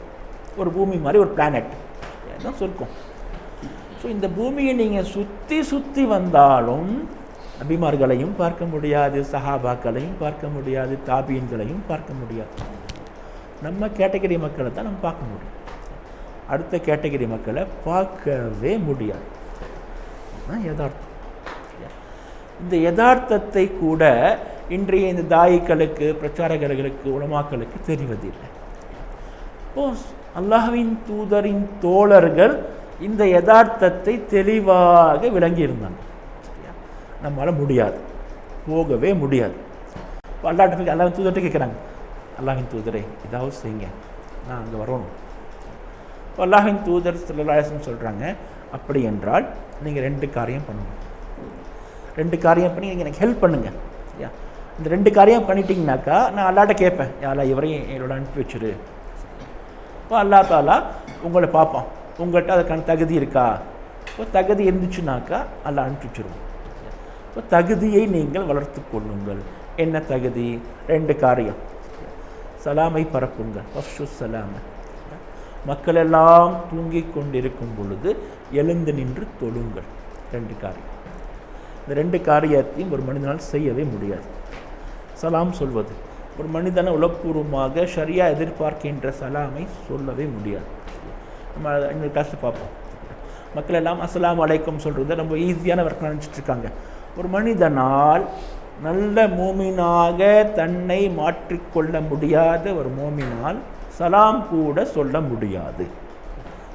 ஒரு பூமி மாதிரி ஒரு பிளானட் தான் சொர்க்கம். ஸோ இந்த பூமியை நீங்கள் சுற்றி வந்தாலும் நபிமார்களையும் பார்க்க முடியாது, சஹாபாக்களையும் பார்க்க முடியாது, தாபீன்களையும் பார்க்க முடியாது. நம்ம கேட்டகரி மக்களை தான் நம்ம பார்க்க முடியும். அடுத்த கேட்டகரி மக்களை பார்க்கவே முடியாது. அதுதான் யதார்த்தம். இந்த யதார்த்தத்தை கூட இன்றைய இந்த தாயிகளுக்கு, பிரச்சாரகர்களுக்கு, உலமாக்களுக்கு தெரிவதில்லை. அல்லாஹ்வின் தூதரின் தோழர்கள் இந்த யதார்த்தத்தை தெளிவாக விளங்கியிருந்தாங்க. நம்மளால் முடியாது, போகவே முடியாது. இப்போ அல்லாஹ்வின் தூதர்கிட்ட கேட்குறாங்க, அல்லாஹ்வின் தூதரை ஏதாவது செய்யுங்க, நான் அங்கே வரணும். இப்போ அல்லாஹ்வின் தூதர் ஸல்லல்லாஹு அலைஹி வஸல்லம் சொல்கிறாங்க, அப்படி என்றால் நீங்கள் 2 காரியம் பண்ணணும். 2 காரியம் பண்ணி நீங்கள் எனக்கு ஹெல்ப் பண்ணுங்கள். சரியா, இந்த 2 காரியம் பண்ணிட்டீங்கனாக்கா நான் அல்லாஹ்ட்ட கேட்பேன், யாரா இவரையும் என்னோட அனுப்பி வச்சுரு. இப்போ அல்லா தாலா உங்களை பார்ப்பான், உங்கள்கிட்ட அதுக்கான தகுதி இருக்கா. இப்போ தகுதி இருந்துச்சுனாக்கா அல்லா அனுப்பி வச்சுருவோம். இப்போ தகுதியை நீங்கள் வளர்த்து கொள்ளுங்கள். என்ன தகுதி? 2 காரியம். சலாமை பரப்புங்கள், அஃஷு சலாம. மக்கள் எல்லாம் தூங்கிக் கொண்டிருக்கும் பொழுது எழுந்து நின்று தொழுங்கள். 2 காரியம். இந்த 2 காரியத்தையும் ஒரு மனிதனால் செய்யவே முடியாது. சலாம் சொல்வது ஒரு மனிதனை உளப்பூர்வமாக ஷரியா எதிர்பார்க்கின்ற சலாமை சொல்லவே முடியாது. நம்ம இன்னொரு கிளாஸில் பார்ப்போம். மக்கள் எல்லாம் அஸ்ஸலாமு அலைக்கும் சொல்கிறது ரொம்ப ஈஸியான ஒர்க் நினச்சிட்டு இருக்காங்க. ஒரு மனிதனால் நல்ல மூமினாக தன்னை மாற்றிக்கொள்ள முடியாத ஒரு மூமினால் சலாம் கூட சொல்ல முடியாது.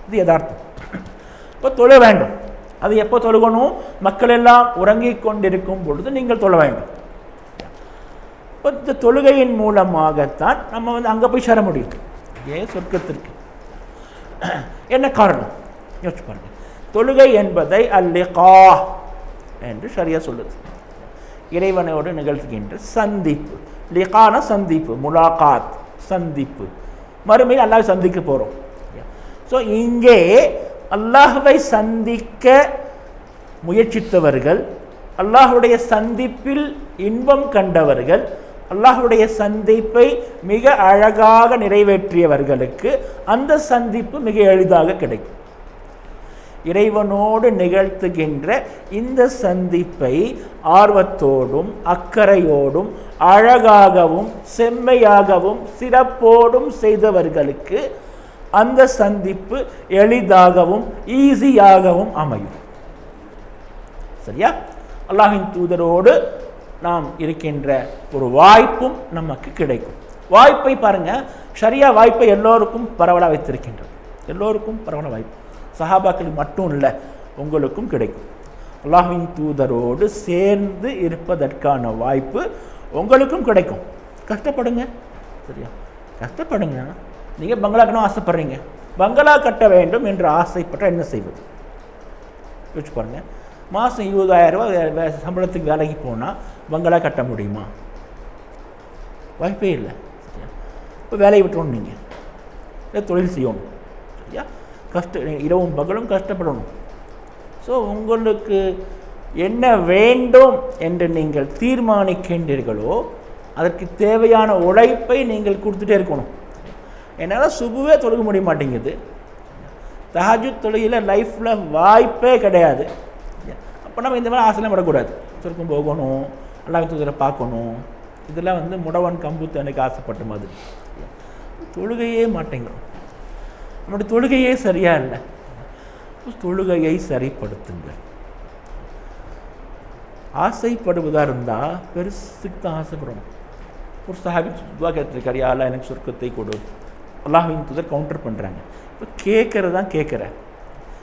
இது யதார்த்தம். இப்போ தொழ வேண்டும். அது எப்போ தொழுகணும்? மக்கள் எல்லாம் உறங்கிக் கொண்டிருக்கும் பொழுது நீங்கள் தொழ வேண்டும். இப்போ இந்த தொழுகையின் மூலமாகத்தான் நம்ம அங்கே போய் சேர முடியும். ஏன் சொர்க்கத்திற்கு? என்ன காரணம்? யோசிச்சு பாருங்க. தொழுகை என்பதை அல்லிகா என்று ஷரியா சொல்லுது. இறைவனோடு நிகழ்த்துகின்ற சந்திப்பு. லிகான சந்திப்பு, முலாகாத் சந்திப்பு. மறுமையில் அல்லாஹ்வை சந்திக்க போகிறோம். ஸோ இங்கே அல்லாஹ்வை சந்திக்க முயற்சித்தவர்கள், அல்லாஹ்வுடைய சந்திப்பில் இன்பம் கண்டவர்கள், அல்லாஹ்வுடைய சந்திப்பை மிக அழகாக நிறைவேற்றியவர்களுக்கு அந்த சந்திப்பு மிக எளிதாக கிடைக்கும். இறைவனோடு நிகழ்த்துகின்ற இந்த சந்திப்பை ஆர்வத்தோடும் அக்கறையோடும் அழகாகவும் செம்மையாகவும் சிறப்போடும் செய்தவர்களுக்கு அந்த சந்திப்பு எளிதாகவும் ஈஸியாகவும் அமையும். சரியா? அல்லாஹ்வின் தூதரோடு நாம் இருக்கின்ற ஒரு வாய்ப்பும் நமக்கு கிடைக்கும். வாய்ப்பை பாருங்கள், ஷரியா வாய்ப்பை எல்லோருக்கும் பரவலாக வைத்திருக்கின்றது. எல்லோருக்கும் பரவலாக வாய்ப்பு, சஹாபாக்களுக்கு மட்டும் இல்லை, உங்களுக்கும் கிடைக்கும். அல்லாஹ்வின் தூதரோடு சேர்ந்து இருப்பதற்கான வாய்ப்பு உங்களுக்கும் கிடைக்கும். கஷ்டப்படுங்க, சரியா? கஷ்டப்படுங்க. நீங்கள் பங்களா கட்டணும் ஆசைப்படுறீங்க, பங்களா கட்ட வேண்டும் என்று ஆசைப்பட்டால் என்ன செய்வது? யோசிச்சு பாருங்கள். மாதம் 20,000 ரூபா சம்பளத்துக்கு வேலைக்கு போனால் பங்களா கட்ட முடியுமா? வாய்ப்பே இல்லை, சரியா? இப்போ வேலையை விட்டுறணும், நீங்கள் தொழில் செய்யணும், சரியா? இரவும் பகலும் கஷ்டப்படணும். ஸோ உங்களுக்கு என்ன வேண்டும் என்று நீங்கள் தீர்மானிக்கின்றீர்களோ அதற்கு தேவையான உழைப்பை நீங்கள் கொடுத்துட்டே இருக்கணும். என்னால் சுபுவே தொழுக முடிய மாட்டேங்குது, தஹஜ்ஜுத் தொழுகையில் லைஃப்பில் வாய்ப்பே கிடையாது. அப்போ நம்ம இந்த மாதிரி ஆசைலாம் படக்கூடாது. சொர்க்கம் போகணும், அல்லாஹ் தூதரை பார்க்கணும், இதெல்லாம் முடவன் கம்புத்து எனக்கு ஆசைப்பட்ட மாதிரி. தொழுகையே மாட்டேங்கிறோம், நம்மளுடைய தொழுகையே சரியா இல்லை. தொழுகையை சரிப்படுத்துங்கள். ஆசைப்படுவதாக இருந்தால் பெருசுக்கு தான் ஆசைப்படணும். ஒரு சஹாபி துவா கேட்டிருக்காரு, யா அல்லாஹ் எனக்கு சொர்க்கத்தை கொடு. அல்லாஹ்வின் தூதர் கவுண்டர் பண்ணுறாங்க, இப்போ கேட்குறது தான் கேட்குற,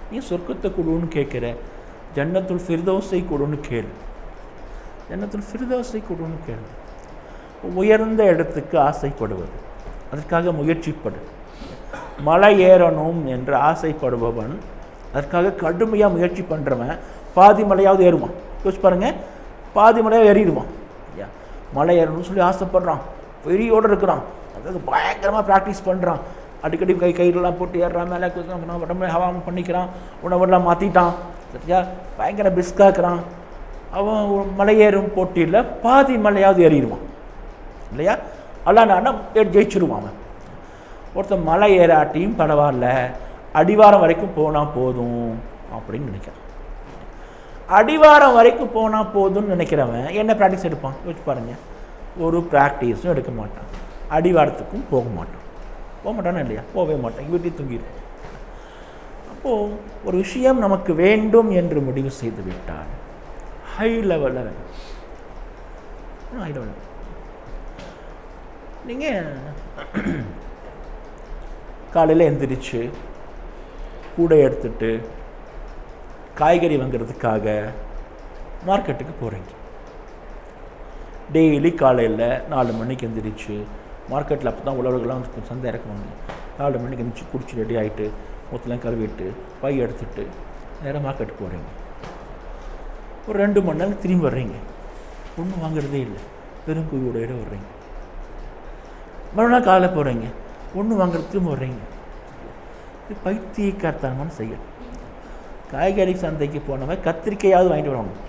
நீ சொர்க்கத்தை கொடுன்னு கேட்குற, ஜன்னத்துல் ஃபிர்தௌஸை கொடுன்னு கேளு, ஜன்னத்துல் ஃபிர்தௌஸை கொடுன்னு கேளு. உயர்ந்த இடத்துக்கு ஆசைப்படுவது, அதற்காக முயற்சிப்படு. மலை ஏறணும் என்று ஆசைப்படுபவன், அதற்காக கடுமையாக முயற்சி பண்ணுறவன் பாதி மலையாவது ஏறுவான். யோசிச்சு பாருங்கள், பாதி மலையாக ஏறிடுவான். மலை ஏறணும்னு சொல்லி ஆசைப்படுறான், வெறியோடு இருக்கிறான், அதாவது பயங்கரமாக ப்ராக்டிஸ் பண்ணுறான், அடிக்கடி கயிறுலாம் போட்டு ஏறுறான், மேலே உடம்புல ஹவாமம் பண்ணிக்கிறான், உணவெல்லாம் மாற்றிட்டான், சரியா? பயங்கர பிஸ்காக்குறான். அவன் மலை ஏறும் போட்டியில் பாதி மலையாவது ஏறிடுவான், இல்லையா? அல்லா ஜெயிச்சிருவான் அவன். ஒருத்தன் மலை ஏறாட்டியும் பரவாயில்ல, அடிவாரம் வரைக்கும் போனால் போதும் அப்படின்னு நினைக்கிறான். அடிவாரம் வரைக்கும் போனால் போதும்னு நினைக்கிறவன் என்ன ப்ராக்டிஸ் எடுப்பான்? யோசிச்சு பாருங்கள், ஒரு ப்ராக்டிஸும் எடுக்க மாட்டான், அடிவாரத்துக்கும் போக மாட்டானா இல்லையா? போகவே மாட்டான், வீட்டில் தூங்கிடுவான். அப்போது ஒரு விஷயம் நமக்கு வேண்டும் என்று முடிவு செய்து விட்டால் ஹை லெவலில் வேணும். ஹை லெவலில் நீங்கள் காலையில் எழுந்திரிச்சு கூடை எடுத்துட்டு காய்கறி வாங்கிறதுக்காக மார்க்கெட்டுக்கு போகிறீங்க. டெய்லி காலையில் 4 மணிக்கு எழுந்திரிச்சு மார்க்கெட்டில் அப்போ தான் உழவர்கள்லாம் சந்தை இறக்குவாங்க. 4 மணிக்கு எழுந்திரிச்சு குடிச்சு ரெடி ஆகிட்டு மொத்தலாம் கழுவிட்டு பை எடுத்துட்டு நேராக மார்க்கெட்டுக்கு போகிறீங்க. ஒரு 2 மணி நேரம் திரும்பி வர்றீங்க, ஒன்றும் வாங்குறதே இல்லை, வெறும் குவியோட வர்றீங்க. மறுநாள் காலையில் போகிறீங்க, ஒன்று வாங்குறது திரும்ப வர்றீங்க. இது பைத்தியக்காரத்தனமான செயல். காய்கறி சந்தைக்கு போனவன் கத்திரிக்காயாவது வாங்கிட்டு வரணும்.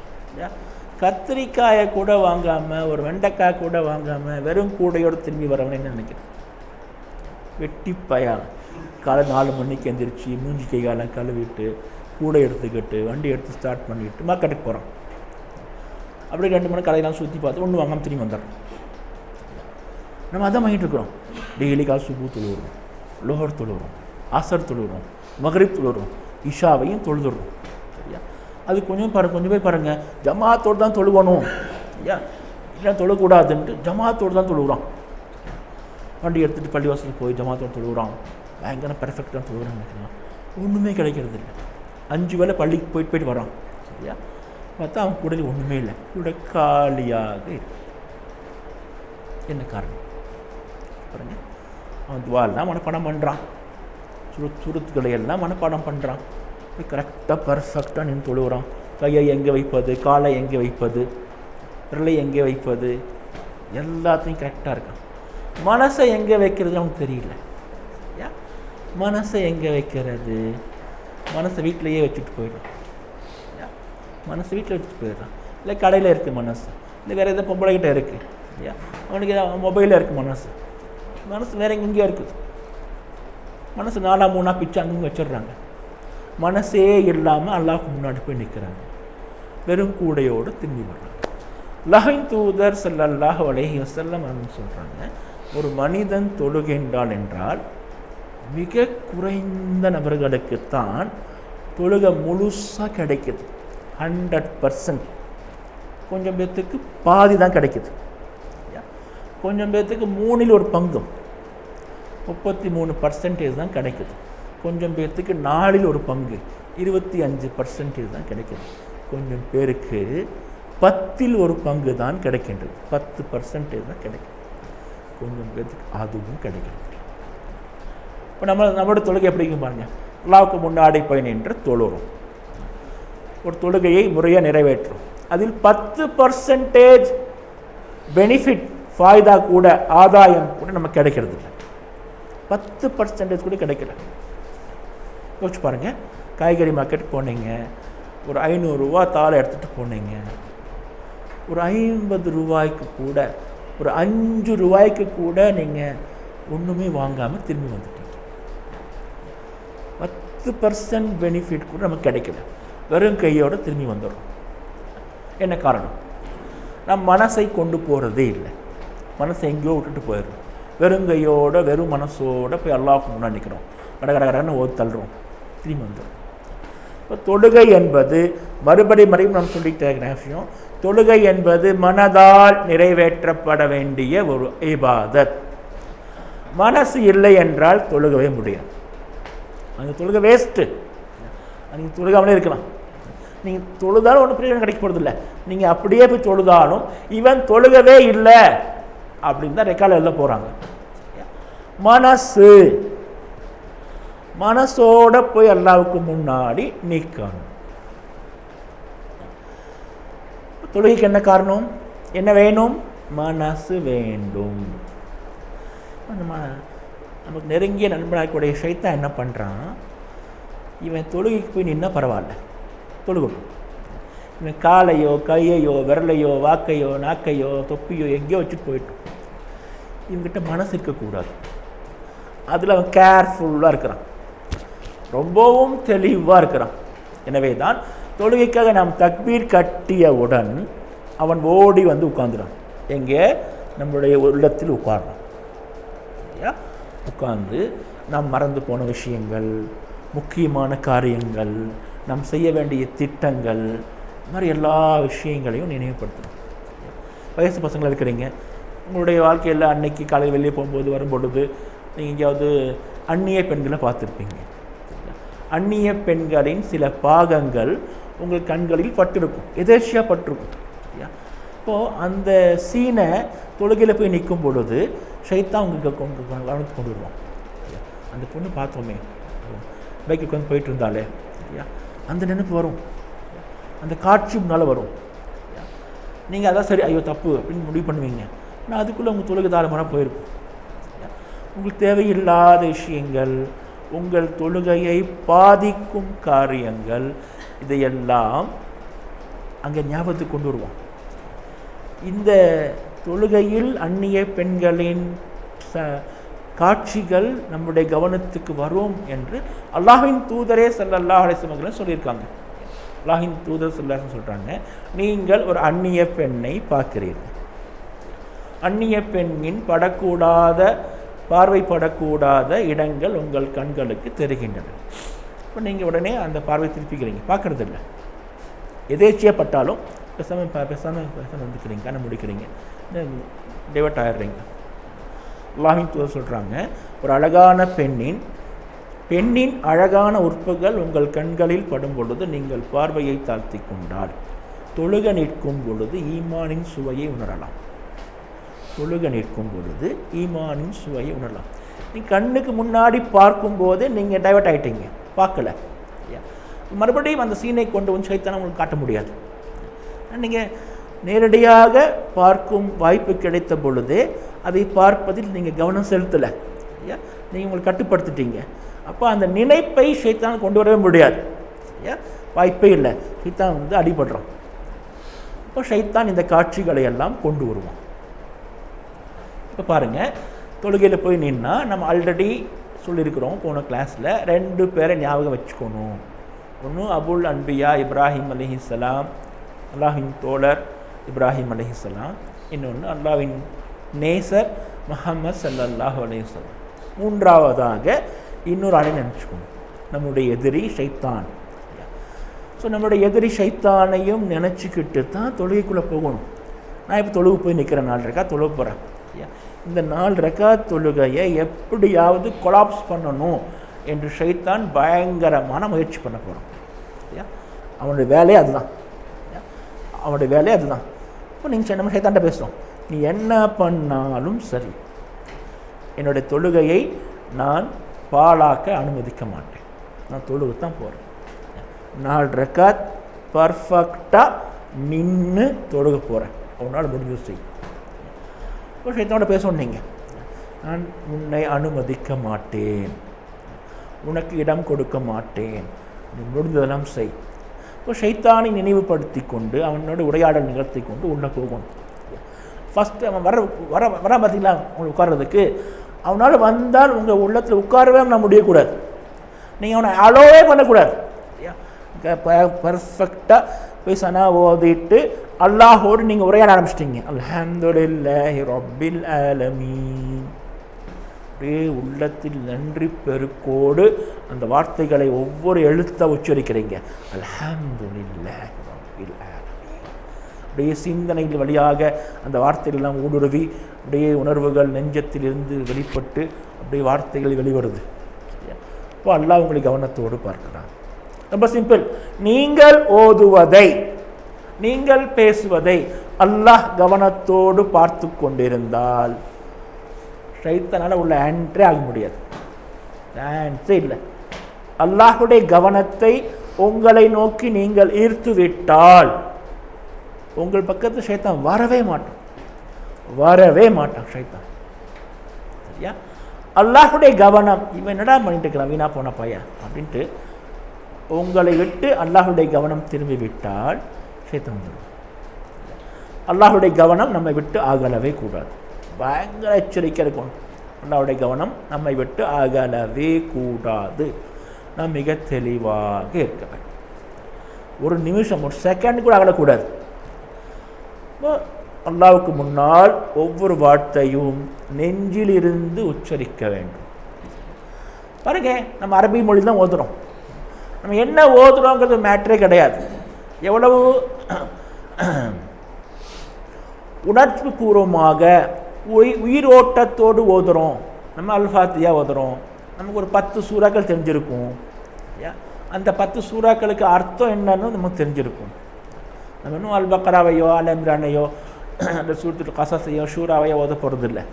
கத்திரிக்காயை கூட வாங்காமல், ஒரு வெண்டைக்காய் கூட வாங்காமல் வெறும் கூடையோடு திரும்பி வரவன் என்ன நினைக்கிறேன்? வெட்டி பயா. காலை 4 மணிக்கு எந்திரிச்சு மூஞ்சி கைகாலம் கழுவிட்டு கூடை எடுத்துக்கிட்டு வண்டி எடுத்து ஸ்டார்ட் பண்ணிவிட்டு மார்க்கெட்டுக்கு போகிறான். அப்படியே 2 மணி கடையெல்லாம் சுற்றி பார்த்து ஒன்று வாங்காமல் திரும்பி வந்துடுறோம். நம்ம அதான் வாங்கிட்டு இருக்கிறோம். டெய்லி கால் சுபு தொழுகிறோம், லோஹர் தொழுகிறோம், அசர் தொழுகிறோம், மகரிப் தொழுகிறோம், இஷாவையும் தொழுதுடுறோம், சரியா? அது கொஞ்சம் போய் பாருங்கள், ஜமாத்தோடு தான் தொழுகணும், சரியா? இல்லை தொழக்கூடாதுன்ட்டு ஜமாத்தோடு தான் தொழுகிறான். வண்டி எடுத்துகிட்டு பள்ளிவாசலுக்கு போய் ஜமாத்தோடு தொழுகிறான், பயங்கர பெர்ஃபெக்டாக தொழுகிறான்னு நினைக்கிறான். ஒன்றுமே கிடைக்கிறது இல்லை. 5 வேளை பள்ளிக்கு போயிட்டு வரான், சரியா? பார்த்தா அவன் கூடல ஒன்றுமே இல்லை, கூட காலியாக இருக்கு. என்ன காரணம் பாருங்க? அவன் துவாலாம் மனப்பாடம் பண்ணுறான், சுருத்துக்களை எல்லாம் மனப்பாடம் பண்ணுறான், கரெக்டாக பர்ஃபெக்டாக நின்று தொழுகிறான். கையை எங்கே வைப்பது, காலை எங்கே வைப்பது, விரலை எங்கே வைப்பது, எல்லாத்தையும் கரெக்டாக இருக்கான். மனசை எங்கே வைக்கிறது அவனுக்கு தெரியல. மனசை எங்கே வைக்கிறது? மனசை வீட்டிலையே வச்சுட்டு போயிடும். மனசை வீட்டில் வச்சுட்டு போயிடுறான். இல்லை கடையில் இருக்குது மனசு, இல்லை வேறு எதாவது பொம்பளைகிட்ட இருக்குது, இல்லையா? அவனுக்கு மொபைலில் இருக்குது மனசு வேறு எங்கேயோ இருக்குது. மனசு 4 3 பிச்சு அங்கேயும் வச்சிடுறாங்க. மனசே இல்லாமல் அல்லாஹ்க்கு முன்னாடி போய் நிற்கிறாங்க, வெறும் கூடையோடு திரும்பி வர்றாங்க. அல்லாஹ்வின் தூதர் ஸல்லல்லாஹு அலைஹி வஸல்லம் அப்படின்னு சொல்கிறாங்க, ஒரு மனிதன் தொழுகின்றான் என்றால் மிக குறைந்த நபர்களுக்குத்தான் தொழுக முழுசாக கிடைக்குது. 100%. கொஞ்சம் பேர்த்துக்கு பாதி தான் கிடைக்குது. கொஞ்சம் பேர்த்துக்கு 1/3 33% தான் கிடைக்குது. கொஞ்சம் பேர்த்துக்கு 4/4 25% தான் கிடைக்குது. கொஞ்சம் பேருக்கு 10/1 தான் கிடைக்கின்றது, 10% தான் கிடைக்கும். கொஞ்சம் பேர்த்துக்கு அதுவும் கிடைக்கிறது. இப்போ நம்மளோட தொழுகை எப்படிங்க பாருங்க. அல்லாஹ்வுக்கு முன்னாடி போய் நின்று தொழுகிறோம், ஒரு தொழுகையை முறையாக நிறைவேற்றும். அதில் 10% பெனிஃபிட் ஃபாய்தா கூட, ஆதாயம் கூட நமக்கு கிடைக்கிறது இல்லை. 10% கூட கிடைக்கல. யோசிச்சு பாருங்கள். காய்கறி மார்க்கெட் போனீங்க, ஒரு 500 ரூபா தாளை எடுத்துகிட்டு போனீங்க, ஒரு 50 ரூபாய்க்கு கூட, ஒரு 5 ரூபாய்க்கு கூட நீங்கள் ஒன்றுமே வாங்காமல் திரும்பி வந்துட்டீங்க. 10% பெனிஃபிட் கூட நமக்கு கிடைக்கல, வெறும் கையோடு திரும்பி வந்துடும். என்ன காரணம்? நம் மனசை கொண்டு போகிறதே இல்லை. மனசை எங்கேயோ விட்டுட்டு போயிடுறோம். வெறும் கையோட, வெறும் மனசோடு போய் அல்லாஹ்வுக்கு முன்னாடி நிற்கிறோம், கடகடன்னு தள்ளுறோம், திரும்பி வந்துடும். இப்போ தொழுகை என்பது மறுபடியும் நம்ம சொல்லிக்கிட்டே இருக்கிற விஷயம், தொழுகை என்பது மனதால் நிறைவேற்றப்பட வேண்டிய ஒரு இபாதத். மனசு இல்லை என்றால் தொழுகவே முடியாது. அந்த தொழுகை வேஸ்ட்டு. நீங்கள் தொழுகாமலே இருக்கலாம். நீங்கள் தொழுதாலும் ஒன்றும் பிரயோஜனம் கிடைக்க போகிறது இல்லை. நீங்கள் அப்படியே போய் தொழுதாலும் இவன் தொழுகவே இல்லை அப்படின்னு தான் ரெக்கார்டில் எழுத போகிறாங்க. மனசோட போய் அல்லாஹ்வுக்கு முன்னாடி நிற்கணும். தொழுகைக்கு என்ன காரணம்? என்ன வேணும்? மனசு வேண்டும். நமக்கு நெருங்கிய நண்பனாக்கூடிய ஷைத்தான் என்ன பண்ணுறான், இவன் தொழுகைக்கு போய் நின்னா பரவாயில்ல, தொழுகட்டும். இவன் காலையோ, கையையோ, விரலையோ, வாக்கையோ, நாக்கையோ, தொப்பியோ எங்கேயோ வச்சுட்டு போயிட்டோம். இவங்ககிட்ட மனசு இருக்கக்கூடாது. அதில் அவன் கேர்ஃபுல்லாக இருக்கிறான், ரொம்பவும் தெளிவாக இருக்கிறான். எனவே தான் தொழுகைக்காக நாம் தக்பீர் கட்டியவுடன் அவன் ஓடி வந்து உட்கார்ந்துறான். எங்கே? நம்முடைய உள்ளத்தில் உட்கார்றான். உட்கார்ந்து நாம் மறந்து போன விஷயங்கள், முக்கியமான காரியங்கள், நாம் செய்ய வேண்டிய திட்டங்கள், இந்த மாதிரி எல்லா விஷயங்களையும் நினைவுபடுத்தணும். வயசு பசங்களாக இருக்கிறீங்க, உங்களுடைய வாழ்க்கையில் அன்னைக்கு காலையில் வெளியே போகும்போது வரும்பொழுது நீங்கள் எங்கேயாவது அந்நிய பெண்களை பார்த்துருப்பீங்க. அந்நிய பெண்களின் சில பாகங்கள் உங்கள் கண்களில் பட்டிருக்கும், எதேர்ச்சியாக பட்டிருக்கும். இப்போது அந்த சீனை தொழுகையில் போய் நிற்கும் பொழுது ஷைத்தான் உங்களுக்கு கவனத்துக்கு கொண்டு வருவான். அந்த பொண்ணு பார்த்தோமே, பைக்கு உட்காந்து போயிட்டு இருந்தாலே, அந்த நினைப்பு வரும், அந்த காட்சி முன்னால் வரும். நீங்கள் அதான் சரி, ஐயோ தப்பு அப்படின்னு முடிவு பண்ணுவீங்க. ஆனால் அதுக்குள்ளே உங்கள் தொழுகை தாரமாக போயிருக்கும். உங்களுக்கு தேவையில்லாத விஷயங்கள், உங்கள் தொழுகையை பாதிக்கும் காரியங்கள், இதையெல்லாம் அங்கே ஞாபகத்துக்கு கொண்டு வருவோம். இந்த தொழுகையில் அந்நிய பெண்களின் காட்சிகள் நம்முடைய கவனத்துக்கு வரும் என்று அல்லாஹ்வின் தூதரே ஸல்லல்லாஹு அலைஹி வஸல்லம் சொல்லியிருக்காங்க. அல்லாஹ்வின் தூதர் ஸல்லல்லாஹு அலைஹி சொல்கிறாங்க, நீங்கள் ஒரு அந்நிய பெண்ணை பார்க்கிறீர்கள், அந்நிய பெண்ணின் பார்வைப்படக்கூடாத இடங்கள் உங்கள் கண்களுக்கு தெரிகின்றன. இப்போ நீங்கள் உடனே அந்த பார்வை திருப்பிக்கிறீங்க, பார்க்கறது இல்லை. எதேச்சியாக பட்டாலும் பேசாமல் வந்துக்கிறீங்க, கண்ணை முடிக்கிறீங்க, டைவர்ட் ஆகிடுறீங்க. அல்லாஹ்வின் தூதர் சொல்கிறாங்க, ஒரு அழகான பெண்ணின் அழகான உறுப்புகள் உங்கள் கண்களில் படும் பொழுது நீங்கள் பார்வையை தாழ்த்தி கொண்டால் தொழுக நிற்கும் பொழுது ஈமானின் சுவையை உணரலாம். தொழுக நிற்கும் பொழுது ஈமானின் சுவையை உணரலாம். நீங்கள் கண்ணுக்கு முன்னாடி பார்க்கும்போது நீங்கள் டைவர்ட் ஆகிட்டீங்க, பார்க்கல. மறுபடியும் அந்த சீனை கொண்டு வந்து ஷைத்தான் உங்களுக்கு காட்ட முடியாது. நீங்கள் நேரடியாக பார்க்கும் வாய்ப்பு கிடைத்த பொழுதே அதை பார்ப்பதில் நீங்கள் கவனம் செலுத்தலை, நீங்கள் உங்களை கட்டுப்படுத்திட்டீங்க. அப்போ அந்த நினைப்பை ஷைத்தான் கொண்டு வரவே முடியாது, வாய்ப்பே இல்லை. ஷைத்தான் வந்து அடிபடுறான். இப்போ ஷைத்தான் இந்த காட்சிகளை எல்லாம் கொண்டு வருவான். இப்போ பாருங்கள், தொழுகையில் போய் நின்னா நம்ம ஆல்ரெடி சொல்லியிருக்கிறோம் போன கிளாஸில், 2 பேரை ஞாபகம் வச்சுக்கணும். ஒன்று அபுல் அன்பியா இப்ராஹிம் அலைஹிஸ்ஸலாம், அல்லாஹ்வின் தோழர் இப்ராஹிம் அலைஹிஸ்ஸலாம். இன்னொன்று அல்லாஹ்வின் நேசர் முஹம்மது ஸல்லல்லாஹு அலைஹி வஸல்லம். மூன்றாவதாக இன்னொரு ஆளை நினச்சிக்கணும், நம்முடைய எதிரி ஷைத்தான். ஸோ நம்மளுடைய எதிரி ஷைத்தானையும் நினச்சிக்கிட்டு தான் தொழுகைக்குள்ளே போகணும். நான் இப்போ தொழுகு போய் நிற்கிற நாள் இருக்கா, தொழுக போகிறேன், இந்த 4 ரக்காத் தொழுகையை எப்படியாவது கொலாப்ஸ் பண்ணணும் என்று ஷைத்தான் பயங்கரமான முயற்சி பண்ண போகிறான். அவனுடைய வேலையே அதுதான். அவனுடைய வேலையே அதுதான். இப்போ நீங்கள் நம்ம ஷைத்தான்ட்ட பேசுகிறோம், நீ என்ன பண்ணாலும் சரி என்னுடைய தொழுகையை நான் பாழாக்க அனுமதிக்க மாட்டேன், நான் தொழுகை தான் போகிறேன். 4 ரக்காத் பர்ஃபெக்டாக நின்று தொழுக போகிறேன், அவனால் முடிஞ்சு செய். இப்போ ஷைத்தானோட பேசணும், நீங்கள் நான் உன்னை அனுமதிக்க மாட்டேன், உனக்கு இடம் கொடுக்க மாட்டேன், நீ முடிந்ததெல்லாம் செய். இப்போ ஷைத்தானை நினைவுபடுத்தி கொண்டு அவனோட உரையாடல் நிகழ்த்தி கொண்டு உள்ளே போகணும். ஃபஸ்ட்டு அவன் வர வர வர பார்த்தீங்களா உங்களுக்கு உட்கார்றதுக்கு, அவனால் வந்தால் உங்கள் உள்ளத்தில் உட்காரவே நான் முடியக்கூடாது, நீங்கள் அவனை அலோவே பண்ணக்கூடாது. பர்ஃபெக்டாக போய் சனா ஓதிட்டு அல்லாஹோடு நீங்கள் உரையாட ஆரம்பிச்சிட்டிங்க, அல்ஹம்துலில்லாஹி ரப்பில் ஆலமீன், அப்படியே உள்ளத்தில் நன்றி பெருக்கோடு அந்த வார்த்தைகளை ஒவ்வொரு எழுத்தை உச்சரிக்கிறீங்க, அல்ஹம்துலில்லாஹி ரப்பில் ஆலமீன். அப்படியே சிந்தனைகள் வழியாக அந்த வார்த்தைகளெல்லாம் ஊடுருவி அப்படியே உணர்வுகள் நெஞ்சத்திலிருந்து வெளிப்பட்டு அப்படியே வார்த்தைகள் வெளிவருது. இப்போ அல்லாஹ் உங்களை கவனத்தோடு பார்க்கிறான். ரொம்ப சிம்பிள். நீங்கள் ஓதுவதை, நீங்கள் பேசுவதை அல்லாஹ் கவனத்தோடு பார்த்து கொண்டிருந்தால் ஷைத்தானால உள்ள ஆன்ட்ரே ஆக முடியாது. ஆன்ட்ரே இல்லை. அல்லாஹுடைய கவனத்தை உங்களை நோக்கி நீங்கள் ஈர்த்து விட்டால் உங்கள் பக்கத்து ஷைத்தான் வரவே மாட்டான், வரவே மாட்டான் ஷைத்தான். சரியா? அல்லாஹுடைய கவனம், இவன் என்னடா பண்ணிட்டு இருக்கிறான் வீணா போன பையன் அப்படின்ட்டு உங்களை விட்டு அல்லாஹுடைய கவனம் திரும்பி விட்டால் ஷைத்தான் வந்துடும். அல்லாஹுடைய கவனம் நம்மை விட்டு அகலவே கூடாது. பயங்கர எச்சரிக்கை இருக்கணும். அல்லாஹுடைய கவனம் நம்மை விட்டு அகலவே கூடாது. நாம் மிக தெளிவாக இருக்க வேண்டும். ஒரு நிமிஷம், ஒரு செகண்ட் கூட அகலக்கூடாது. அல்லாஹ்வுக்கு முன்னால் ஒவ்வொரு வார்த்தையும் நெஞ்சிலிருந்து உச்சரிக்க வேண்டும். பாருங்க, நம்ம அரபி மொழி தான் ஓதுறோம். நம்ம என்ன ஓதுறோங்கிறது மேட்டரே கிடையாது. எவ்வளவு உணர்ச்சி பூர்வமாக உயிரோட்டத்தோடு ஓதுறோம். நம்ம அல்ஃபாத்தியா ஓதுறோம், நமக்கு ஒரு 10 சூறாக்கள் தெரிஞ்சிருக்கும். அந்த 10 சூறாக்களுக்கு அர்த்தம் என்னன்னு நமக்கு தெரிஞ்சிருக்கும். நம்ம இன்னும் அல் பக்ராவையோ அல் இம்ரானையோ அந்த சூரத்துல் கஸஸையோ ஷூராவையோ ஓத போகிறதில்லை.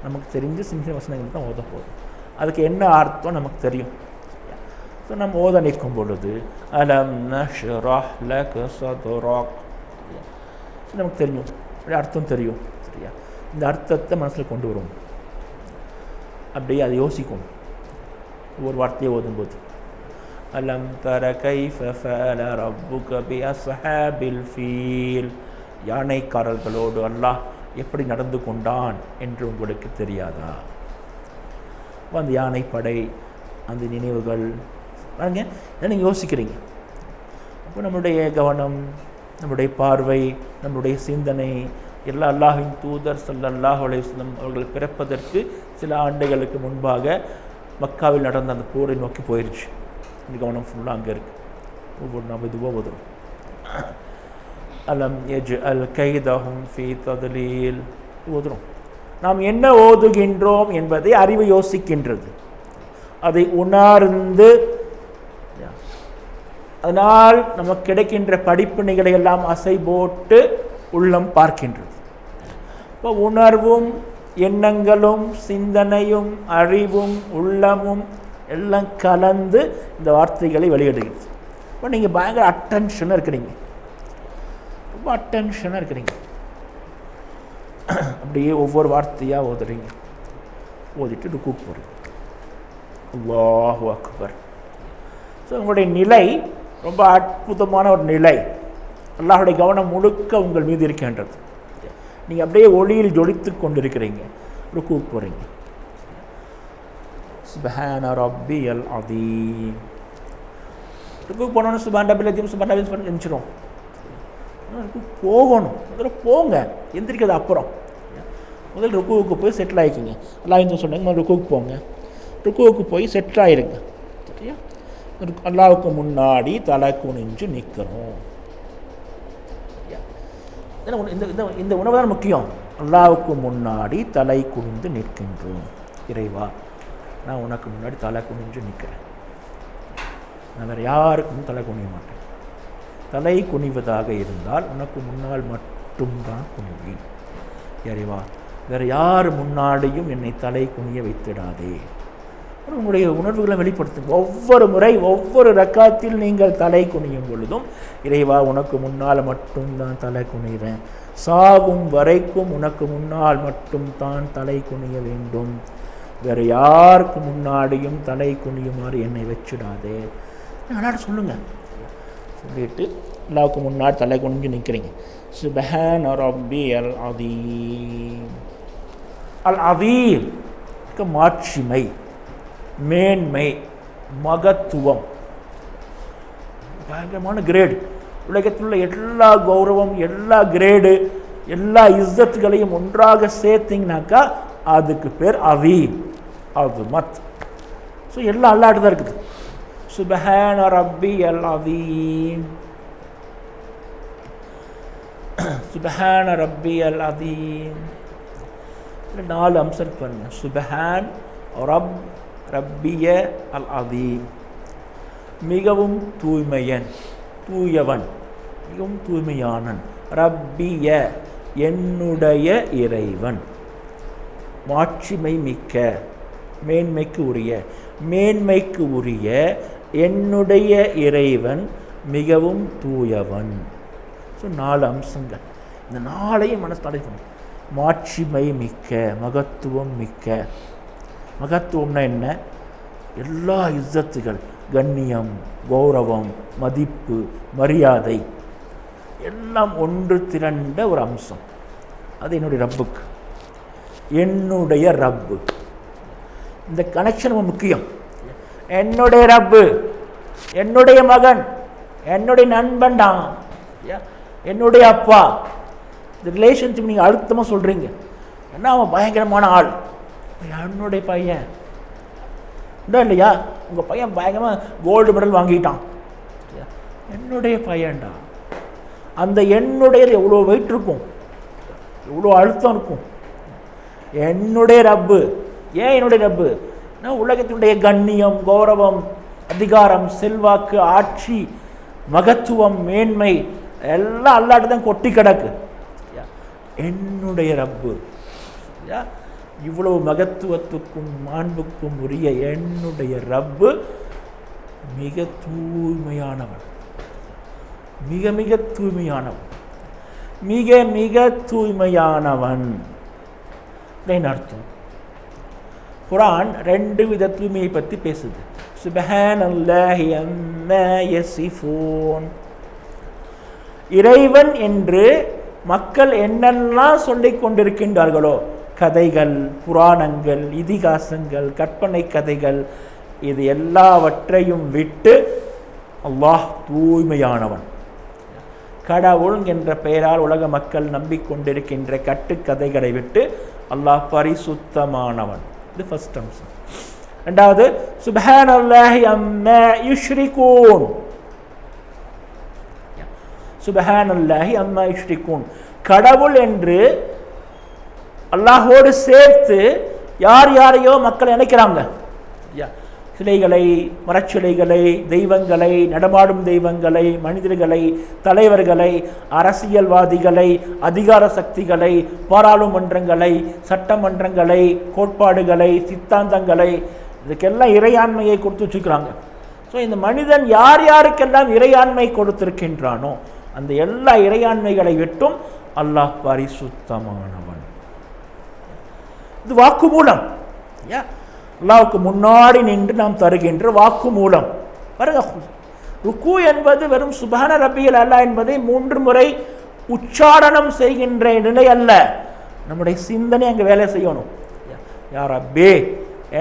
நமக்கு தெரிஞ்ச சின்ன வசனங்கள் தான் ஓத போகிறோம். அதுக்கு என்ன அர்த்தம் நமக்கு தெரியும். ஸோ நம்ம ஓத நிற்கும் பொழுது அலம் நஷ்ரஹ் லக ஸத்ரக் நமக்கு தெரியும், அப்படியே அர்த்தம் தெரியும். சரியா? இந்த அர்த்தத்தை மனசில் கொண்டு வரும். அப்படியே அதை யோசிக்கும் ஒரு வார்த்தையை ஓதும்போது. அலம் தர கைஃப ஃபஅல ரப்புக பி அஸ்ஹாபில் ஃபீல், யானைக்காரர்களோடு அல்லாஹ் எப்படி நடந்து கொண்டான் என்று உங்களுக்கு தெரியாதா? அந்த யானைப்படை, அந்த நினைவுகள் பாருங்க, என்ன நீங்கள் யோசிக்கிறீங்க. அப்போ நம்முடைய கவனம், நம்முடைய பார்வை, நம்முடைய சிந்தனை எல்லா அல்லாஹ்வின் தூதர் ஸல்லல்லாஹு அலைஹி வஸல்லம் அவர்கள் பிறப்பதற்கு சில ஆண்டுகளுக்கு முன்பாக மக்காவில் நடந்த அந்த போரை நோக்கி போயிடுச்சு. இந்த கவனம் ஃபுல்லாக அங்கே இருக்குது. ஒவ்வொரு நாம் இதுவாக ஓதுறோம். அலம் யஜ்அல் கைதஹும் ஃபீ தத்லீல் ஓதுறோம். நாம் என்ன ஓதுகின்றோம் என்பதை அறிவு யோசிக்கின்றது, அதை உணர்ந்து அதனால் நமக்கு கிடைக்கின்ற படிப்பினைகளை எல்லாம் அசை போட்டு உள்ளம் பார்க்கின்றது. இப்போ உணர்வும் எண்ணங்களும் சிந்தனையும் அறிவும் உள்ளமும் எல்லாம் கலந்து இந்த வார்த்தைகளை வெளியிடுகிறது. இப்போ நீங்கள் பயங்கர அட்டென்ஷனாக இருக்கிறீங்க, ரொம்ப அட்டென்ஷனாக இருக்கிறீங்க. அப்படியே ஒவ்வொரு வார்த்தையாக ஓதுறீங்க. ஓதிட்டு ருக்குக்கு போகிறீங்க. அல்லாஹு அக்பர். ஸோ உங்களுடைய நிலை ரொம்ப அற்புதமான ஒரு நிலை. அல்லாஹுடைய கவனம் முழுக்க உங்கள் மீது இருக்கின்றது. நீங்கள் அப்படியே ஒளியில் ஜொலித்து கொண்டிருக்கிறீங்க. ருக்குக்கு போகிறீங்க. சுப்ஹான ரப்பியல் அதீம். ருக்குக்கு போனோன்னு சுப்ஹான ரப்பியல் அதீம் சுப்ஹான ரப்பியல் சொல்லி எந்திரிச்சிடும். போகணும், முதல்ல போங்க, எந்திரிக்கிறது அப்புறம். முதல் ருக்குவுக்கு போய் செட்டில் ஆகிக்கிங்க. அல்லாஹ் சொன்னாங்க, முதல்ல ருக்குவுக்கு போங்க. ருக்குவுக்கு போய் செட்டில் ஆகிருங்க. சரியா? அல்லாஹ்வுக்கு முன்னாடி தலை குனிஞ்சு நிற்கிறோம். இந்த உணவு தான் முக்கியம். அல்லாஹ்வுக்கு முன்னாடி தலை குனிந்து நிற்கின்றோம். இறைவா, நான் உனக்கு முன்னாடி தலை குனிஞ்சு நிற்கிறேன். நான் வேறு யாருக்கும் தலை குனிய மாட்டேன். தலை குனிவதாக இருந்தால் உனக்கு முன்னால் மட்டும்தான் குனிவி. இறைவா, வேறு யார் முன்னாடியும் என்னை தலை குனிய வைத்திடாதே. உங்களுடைய உணர்வுகளை வெளிப்படுத்துங்க. ஒவ்வொரு முறை ஒவ்வொரு ரக்காத்தில் நீங்கள் தலை குனியும் பொழுதும், இறைவா உனக்கு முன்னால் மட்டும்தான் தலை குனிகிறேன், சாகும் வரைக்கும் உனக்கு முன்னால் மட்டும்தான் தலை குனிய வேண்டும், வேறு யாருக்கு முன்னாடியும் தலை குனியுமாறு என்னை வச்சிடாதே. அதனால் சொல்லுங்கள். சொல்லிட்டு அல்லாஹ்வுக்கு முன்னாடி தலை குனிஞ்சு நிற்கிறீங்க. சுப்ஹான ரப்பியல் அதீம். அல் அதீம் மாட்சிமை, மேன்மை, மகத்துவம், பயங்கரமான கிரேடு. உலகத்தில் உள்ள எல்லா கௌரவம், எல்லா கிரேடு, எல்லா இஸ்ஸத்துகளையும் ஒன்றாக சேர்த்திங்கனாக்கா அதுக்கு பேர் அதீம், அஸ்மத். ஸோ எல்லாம் அல்லாஹ்ட்ட தான் இருக்குது. சுப்ஹான ரப்பியல் அதீம், சுப்ஹான ரப்பியல் அதீம். 4 அம்சம் பண்ணுங்க. சுப்ஹான் ரப் ரப்பிய அல் அதீம், மிகவும் தூய்மையன், தூயவன், மிகவும் தூய்மையானன். ரப்பிய என்னுடைய இறைவன், மாட்சிமை மிக்க, மேன்மைக்கு உரிய, மேன்மைக்கு உரிய என்னுடைய இறைவன் மிகவும் தூயவன். ஸோ 4 அம்சங்கள். இந்த 4ஐயும் மனசு அடைக்கணும். மாட்சிமை மிக்க, மகத்துவம் மிக்க. மகத்துவம்னா என்ன? எல்லா இஸ்ஸத்துகள், கண்ணியம், கௌரவம், மதிப்பு, மரியாதை எல்லாம் ஒன்று திரண்ட ஒரு அம்சம். அது என்னுடைய ரப்புக்கு, என்னுடைய ரப்பு. இந்த கனெக்ஷன் ரொம்ப முக்கியம். என்னுடைய ரப்பு, என்னுடைய மகன், என்னுடைய நண்பன் தான், என்னுடைய அப்பா. இந்த ரிலேஷன்ஷிப் நீங்கள் அழுத்தமாக சொல்கிறீங்க. ஏன்னா அவன் பயங்கரமான ஆள், என்னுடைய பையன் இல்லையா, உங்கள் பையன் பயங்கரமாக கோல்டு மெடல் வாங்கிட்டான், என்னுடைய பையன்டா. அந்த என்னுடைய எவ்வளோ வெயிட் இருக்கும், எவ்வளோ அழுத்தம் இருக்கும். என்னுடைய ரப்பு. ஏன் என்னுடைய ரப்பு? உலகத்தினுடைய கண்ணியம், கௌரவம், அதிகாரம், செல்வாக்கு, ஆட்சி, மகத்துவம், மேன்மை எல்லாம் அல்லாஹ்ட்ட தான் கொட்டி கிடக்கு. என்னுடைய ரப்பு. இவ்வளவு மகத்துவத்துக்கும் மாண்புக்கும் உரிய என்னுடைய ரப்பு மிக தூய்மையானவன், மிக மிக தூய்மையானவன், மிக மிக தூய்மையானவன். அர்த்தம். குர்ஆன் 2 வித தூய்மையை பற்றி பேசுது. சுப்ஹானல்லாஹி அம்மா யசிஃபூன். இறைவன் என்று மக்கள் என்னெல்லாம் சொல்லிக் கொண்டிருக்கின்றார்களோ, கதைகள், புராணங்கள், இதிகாசங்கள், கற்பனை கதைகள், இது எல்லாவற்றையும் விட்டு அல்லாஹ் தூய்மையானவன். கடவுள் என்ற பெயரால் உலக மக்கள் நம்பிக்கொண்டிருக்கின்ற கட்டுக்கதைகளை விட்டு அல்லாஹ் பரிசுத்தமானவன். இது ஃபர்ஸ்ட் அம்சம். ரெண்டாவது, சுப்ஹானல்லாஹி அம்மா யுஷ்ரிகூன். சுப்ஹானல்லாஹி அம்மா யுஷ்ரிகூன். கடவுள் என்று அல்லாஹோடு சேர்த்து யார் யாரையோ மக்கள் நினைக்கிறாங்க. சிலைகளை, மரச்சிலைகளை, தெய்வங்களை, நடமாடும் தெய்வங்களை, மனிதர்களை, தலைவர்களை, அரசியல்வாதிகளை, அதிகார சக்திகளை, பாராளுமன்றங்களை, சட்டமன்றங்களை, கோட்பாடுகளை, சித்தாந்தங்களை, இதுக்கெல்லாம் இறையாண்மையை கொடுத்து வச்சுக்கிறாங்க. ஸோ இந்த மனிதன் யார் யாருக்கெல்லாம் இறையாண்மை கொடுத்திருக்கின்றானோ அந்த எல்லா இறையாண்மைகளை விட்டும் அல்லாஹ் பரிசுத்தமானவன். இது வாக்கு மூலம். அல்லாஹ்வுக்கு முன்னாடி நின்று நாம் தருகின்ற வாக்கு மூலம். ருக்கு என்பது வெறும் சுப்ஹான ரப்பியல் அலா என்பதை 3 முறை உச்சாரணம் செய்கின்ற நிலை அல்ல. நம்முடைய சிந்தனை அங்கே வேலை செய்யணும். யா ரப்பே,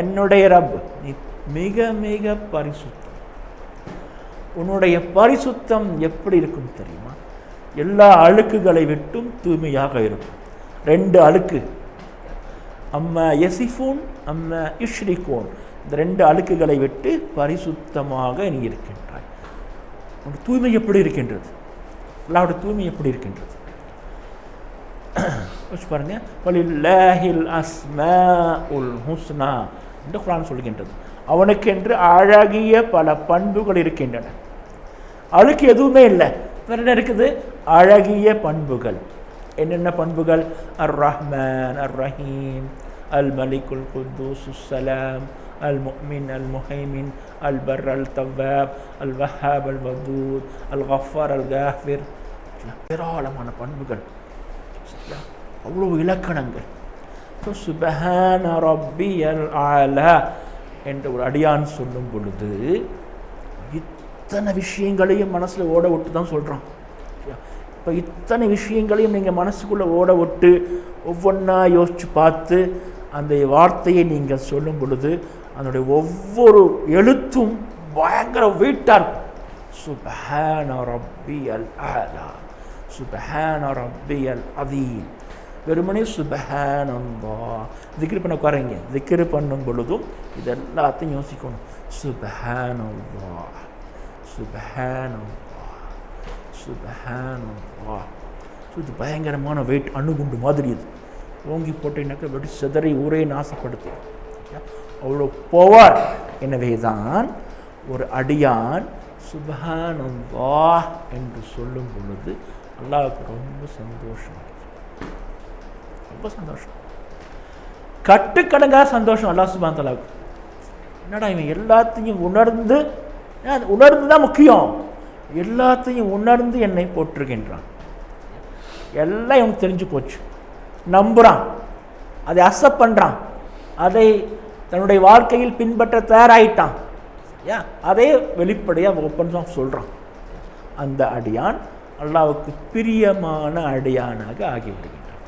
என்னுடைய ரப், நீ மிக மிக பரிசுத்தம். உன்னுடைய பரிசுத்தம் எப்படி இருக்கும் தெரியுமா? எல்லா அழுக்குகளை விட்டும் தூய்மையாக இருக்கும். 2 அழுக்கு, அம்மா யசிஃபூன், அம்மா யுஷ்ரிகூன். இந்த 2 அழுக்குகளை விட்டு பரிசுத்தமாக நீ இருக்கின்றாய். உன் தூய்மை எப்படி இருக்கின்றது? அல்லாஹ்வுடைய தூய்மை எப்படி இருக்கின்றது? யோசிச்சு பாருங்க, வலில்லாஹில் அஸ்மாஉல் ஹுஸ்னா என்று குர்ஆன் சொல்கின்றது. அவனுக்கென்று அழகிய பல பண்புகள் இருக்கின்றன. அவளுக்கு எதுவுமே இல்லை, வேற என்ன இருக்குது? அழகிய பண்புகள். என்னென்ன பண்புகள்? அர் ரஹ்மான், அர் ரஹீம், அல் மலிகுல் குத்தூஸ், சலாம், அல் முஃமின், அல் முஹைமின், அல் பர், அல் தவ்வாப், அல் வஹாப், அல் வதூத், அல் கஃபார், அல் காஃபிர். ஏராளமான பண்புகள், அவ்வளவு இலக்கணங்கள். சுப்ஹான ரப்பியல் ஆலா என்ற ஒரு அடியான் சொல்லும் பொழுது இத்தனை விஷயங்களையும் மனசில் ஓட விட்டு தான் சொல்கிறான். இப்போ இத்தனை விஷயங்களையும் நீங்கள் மனசுக்குள்ளே ஓட விட்டு ஒவ்வொன்றா யோசித்து பார்த்து அந்த வார்த்தையை நீங்கள் சொல்லும் பொழுது அதனுடைய ஒவ்வொரு எழுத்தும் பயங்கர வெயிட்டாக இருக்கும். சுப்ஹான ரப்பியல் ஆலா, சுப்ஹான ரப்பியல் அதீம். வெறுமனே சுப்ஹானல்லாஹ் திக்ர் பண்ண உட்காருங்க. திக்ர் பண்ணும் பொழுதும் இது எல்லாத்தையும் யோசிக்கணும். சுப்ஹானல்லாஹ், சுப்ஹானல்லாஹ், சுப்ஹானல்லாஹ். இது பயங்கரமான வெயிட், அணுகுண்டு மாதிரி. இது ஓங்கி போட்டீங்கன்னாக்க வெடி சிதறி ஊரே நாசப்படுத்து. அவ்வளோ பவர். எனவே தான் ஒரு அடியான் சுப்ஹானல்லாஹ் என்று சொல்லும் பொழுது அல்லாஹ்வுக்கு ரொம்ப சந்தோஷம், ரொம்ப சந்தோஷம், கட்டுக்கடங்காத சந்தோஷம் அல்லாஹ் சுப்ஹானஹு வ தஆலாவுக்கு. என்னடா இவன் எல்லாத்தையும் உணர்ந்து தான் முக்கியம், எல்லாத்தையும் உணர்ந்து என்னை போற்றுகின்றான். எல்லாம் இவனுக்கு தெரிஞ்சு போச்சு, நம்புறான், அதை அக்செப்ட் பண்றான், அதை தன்னுடைய வாழ்க்கையில் பின்பற்ற தயாராயிட்டான். அதே வெளிப்படையாக ஓப்பனாக சொல்றான். அந்த அடியான் அல்லாஹ்வுக்கு பிரியமான அடியானாக ஆகிவிடுகின்றான்.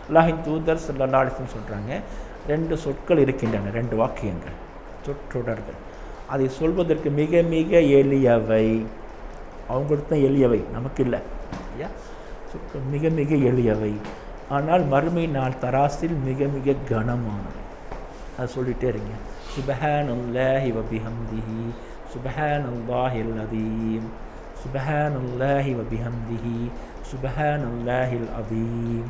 அல்லாஹ்வின் தூதர் ஸல்லல்லாஹு அலைஹி வஸல்லம் சொல்றாங்க, ரெண்டு சொற்கள் இருக்கின்றன, ரெண்டு வாக்கியங்கள், சொற்றொடர்கள். அதை சொல்வதற்கு மிக மிக எளியவை. அவங்களுக்கு தான் எளியவை, நமக்கு இல்லை. சொற்கள் மிக மிக எளியவை, ஆனால் மறுமை நாள் தராசில் மிக மிக கனமானவை. அதை சொல்லிட்டே இருங்க. சுப்ஹானல்லாஹி வ பிஹம்திஹி, சுப்ஹானல்லாஹில் அதீம், சுப்ஹானல்லாஹி வ பிஹம்திஹி, சுப்ஹானல்லாஹில் அதீம்.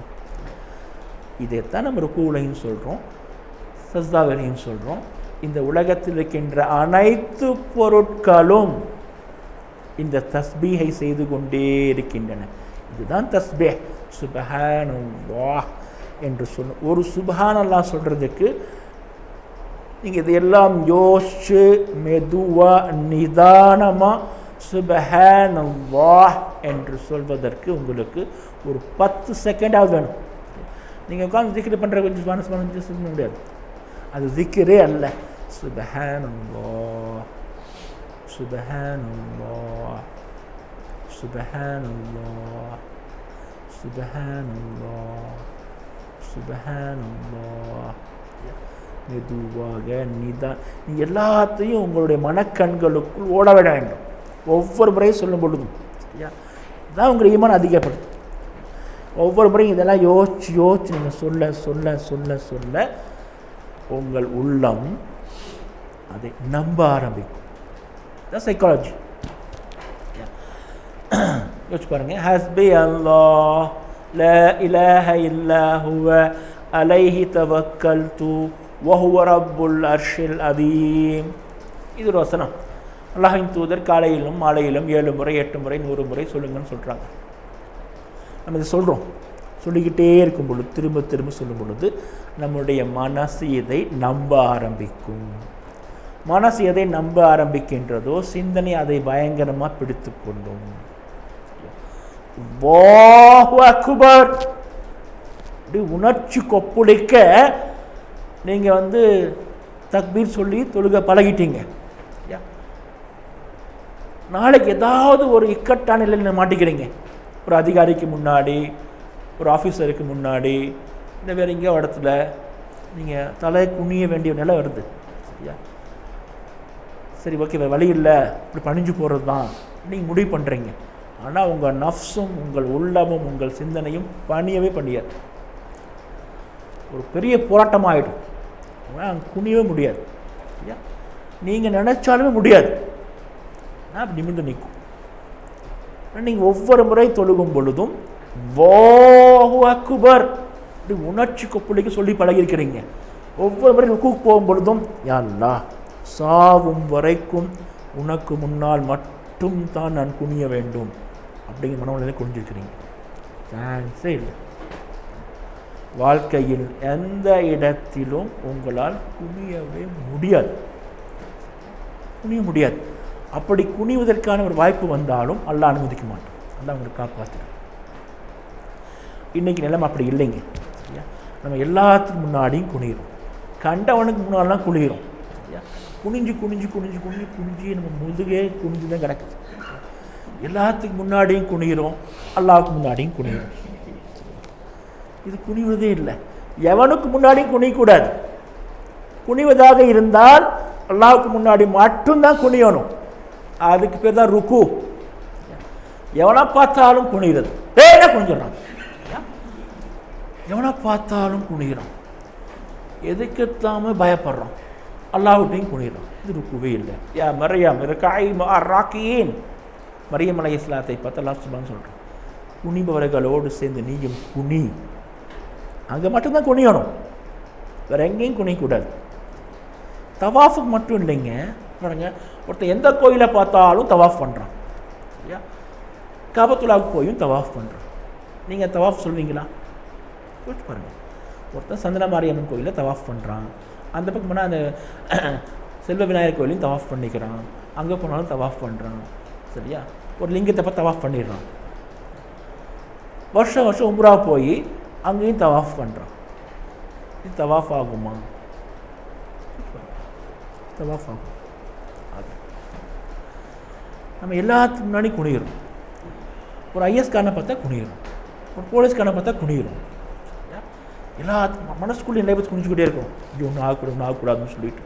இதைத்தான் நம்ம ருக்கூலையும் சொல்கிறோம், சஜ்தாவிலையும் சொல்கிறோம். இந்த உலகத்தில் இருக்கின்ற அனைத்து பொருட்களும் இந்த தஸ்பீஹை செய்து கொண்டே இருக்கின்றன. இதுதான் தஸ்பீஹ். சுப்ஹானல்லாஹ் என்று சொல்ல, ஒரு சுப்ஹானல்லாஹ் சொல்கிறதுக்கு நீங்கள் இதையெல்லாம் யோசிச்சு மெதுவாக நிதானமாக சுப்ஹானல்லாஹ் என்று சொல்வதற்கு உங்களுக்கு ஒரு 10 செகண்டாவது வேணும். நீங்கள் உட்காந்து திக்ர் பண்ணுற கொஞ்சம் மனசு சொல்ல முடியாது, அது திக்ரே அல்ல. சுப்ஹானல்லாஹ், சுப்ஹானல்லாஹ், சுப்ஹானல்லாஹ், சுப்ஹானல்லாஹ், சுப்ஹானல்லாஹ். மெதுவாக நீங்கள் எல்லாத்தையும் உங்களுடைய மனக்கண்களுக்குள் ஓட விட வேண்டும், ஒவ்வொரு முறையும் சொல்லும் பொழுதும். சரியா? இதுதான் உங்களுடைய ஈமான் அதிகப்படுத்தும். ஒவ்வொரு முறையும் இதெல்லாம் யோசிச்சு யோசிச்சு நீங்கள் சொல்ல சொல்ல சொல்ல சொல்ல உங்கள் உள்ளம் அதை நம்ப ஆரம்பிக்கும். இதுதான் சைக்காலஜி. யோசிச்சு பாருங்க. ஹஸ்பி அல்லாஹ் லா இலாஹ இல்லா ஹுவ அலைஹி தவக்கல்து வஹுவ ரப்புல் அர்ஷில் அதீம். இது ஒரு வசனம். அல்லாஹ்வின் தூதர் காலையிலும் மாலையிலும் 7 முறை 8 முறை 100 முறை சொல்லுங்கன்னு சொல்கிறாங்க. நம்ம இதை சொல்கிறோம். சொல்லிக்கிட்டே இருக்கும் பொழுது, திரும்ப திரும்ப சொல்லும் பொழுது நம்முடைய மனசு இதை நம்ப ஆரம்பிக்கும். மனசு எதை நம்ப ஆரம்பிக்கின்றதோ சிந்தனை அதை பயங்கரமாக பிடித்து கொள்ளும். அல்லாஹு அக்பர் அப்படி உணர்ச்சி கொப்புளிக்க நீங்கள் தக்பீர் சொல்லி தொழுக பழகிட்டீங்க. நாளைக்கு ஏதாவது ஒரு இக்கட்டான நிலையில் மாட்டிக்கிறீங்க. ஒரு அதிகாரிக்கு முன்னாடி, ஒரு ஆஃபீஸருக்கு முன்னாடி, இல்லை வேறு எங்கேயோ இடத்துல நீங்கள் தலை குனிய வேண்டிய நிலை வருது. சரியா? சரி, ஓகே, வேறு வழி இல்லை, இப்படி பணிஞ்சு போகிறது தான் நீங்கள் முடிவு பண்ணுறீங்க. ஆனால் உங்கள் நஃப்ஸும் உங்கள் உள்ளமும் உங்கள் சிந்தனையும் பணியவே பண்ணியாது. ஒரு பெரிய போராட்டமாகிடும். குனியவே முடியாது. சரியா? நீங்கள் நினைச்சாலுமே முடியாது. அப்படி நிமிர்ந்து நிற்கும். நீங்கள் ஒவ்வொரு முறை தொழுகும் பொழுதும் அல்லாஹு அக்பர் அப்படி உணர்ச்சி கொப்பளிக்க சொல்லி பழகிருக்கிறீங்க. ஒவ்வொரு முறை ருக்குக்கு போகும் பொழுதும் யா அல்லாஹ் சாவும் வரைக்கும் உனக்கு முன்னால் மட்டும் தான் நான் குனிய வேண்டும் அப்படிங்கிற மனநிலையில குனிஞ்சிருக்கிறீங்க. சான்ஸே இல்லை. வாழ்க்கையில் எந்த இடத்திலும் உங்களால் குனியவே முடியாது, குனிய முடியாது. அப்படி குனிவதற்கான ஒரு வாய்ப்பு வந்தாலும் அல்லாஹ் அனுமதிக்க மாட்டோம். அல்லாஹ் உங்களுக்கு காப்பாற்றுறோம். இன்றைக்கி நிலைமை அப்படி இல்லைங்க. சரியா? நம்ம எல்லாத்துக்கு முன்னாடியும் குனிகிறோம், கண்டவனுக்கு முன்னாடிலாம் குனிகிறோம். சரியா? குனிஞ்சு குனிஞ்சு குனிஞ்சு குனிஞ்சு குனிஞ்சு நம்ம முதுகே குனிஞ்சு தான் கிடக்குது. எல்லாத்துக்கு முன்னாடியும் குனிகிறோம், அல்லாஹ்வுக்கு முன்னாடியும் குனிகிறோம். இது குனிவதே இல்லை. எவனுக்கு முன்னாடியும் குனியக்கூடாது. குனிவதாக இருந்தால் அல்லாஹ்வுக்கு முன்னாடி மட்டும்தான் குனியணும். அதுக்கு பேர் தான் ருக்கு. எவனை பார்த்தாலும் குனிகிறது, பேர குனிஞ்சிடறான். எவனை பார்த்தாலும் குனிகிறான், எதுக்குத்தாம பயப்படுறான், அல்லாஹ்விட்டையும் குனிகிறான். இது ருக்குவே இல்லை. யா மரியம் இருக்காய் ராக்கியின், மரியம் அலைஹிஸ்ஸலாத்தை பார்த்து அல்லாஹ் சுப்ஹானஹு சொல்கிறான், குனிபவர்களோடு சேர்ந்து நீயும் குனி. அங்கே மட்டும்தான் குனியணும், வேற எங்கேயும் குனிக்கூடாது. தவாஃபுக்கு மட்டும் இல்லைங்க. பாருங்க, ஒருத்தர் எந்த கோயிலை பார்த்தாலும் தவாஃப் பண்ணுறான். சரியா? காபத்துல்லாவுக்கு போயும் தவாஃப் பண்ணுறான். நீங்கள் தவாஃப் சொல்வீங்களா? யோசிச்சு பாருங்கள். ஒருத்தர் சந்தன மாரியம்மன் கோயிலில் தவாஃப் பண்ணுறான், அந்த பக்கம் போனால் அந்த செல்வ விநாயகர் கோயிலையும் தவாஃப் பண்ணிக்கிறான், அங்கே போனாலும் தவாஃப் பண்ணுறான். சரியா? ஒரு லிங்கத்தை பார்த்து தவாஃப் பண்ணிடுறான். வருஷம் வருஷம் உம்ரா போய் அங்கேயும் தவாஃப் பண்ணுறான். இது தவாஃப் ஆகுமா? தவாஃப் ஆகும். நம்ம எல்லாத்துக்கு முன்னாடி குனிகிறோம். ஒரு ஐஎஸ்காரனை பார்த்தா குனிகிறோம், ஒரு போலீஸ்காரனை பார்த்தா குனிகிறோம். எல்லாத்துக்கும் மனசுக்குள்ளே நிறைய பேர் குனிஞ்சுக்கிட்டே இருக்கும், இது ஒன்றும் ஆகக்கூடாது ஒன்றும் ஆகக்கூடாதுன்னு சொல்லிட்டு.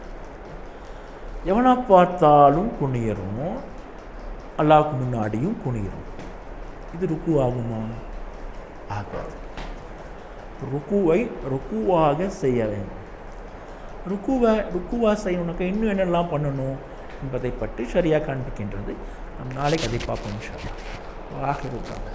எவனை பார்த்தாலும் குனிகிறோம், அல்லாஹ்வுக்கு முன்னாடியும் குனிகிறோம். இது ருக்கு ஆகுமா? ஆகாது. ருக்குவை ருக்குவாக செய்ய வேண்டும். ருக்குவா செய்யணும்னாக்கா இன்னும் என்னெல்லாம் பண்ணணும் என்பதை பற்றி சரியாக காண்பிக்கின்றது. நம் நாளைக்கு அதை பார்ப்போம் இன்ஷா அல்லாஹ். ஆகிருக்காங்க.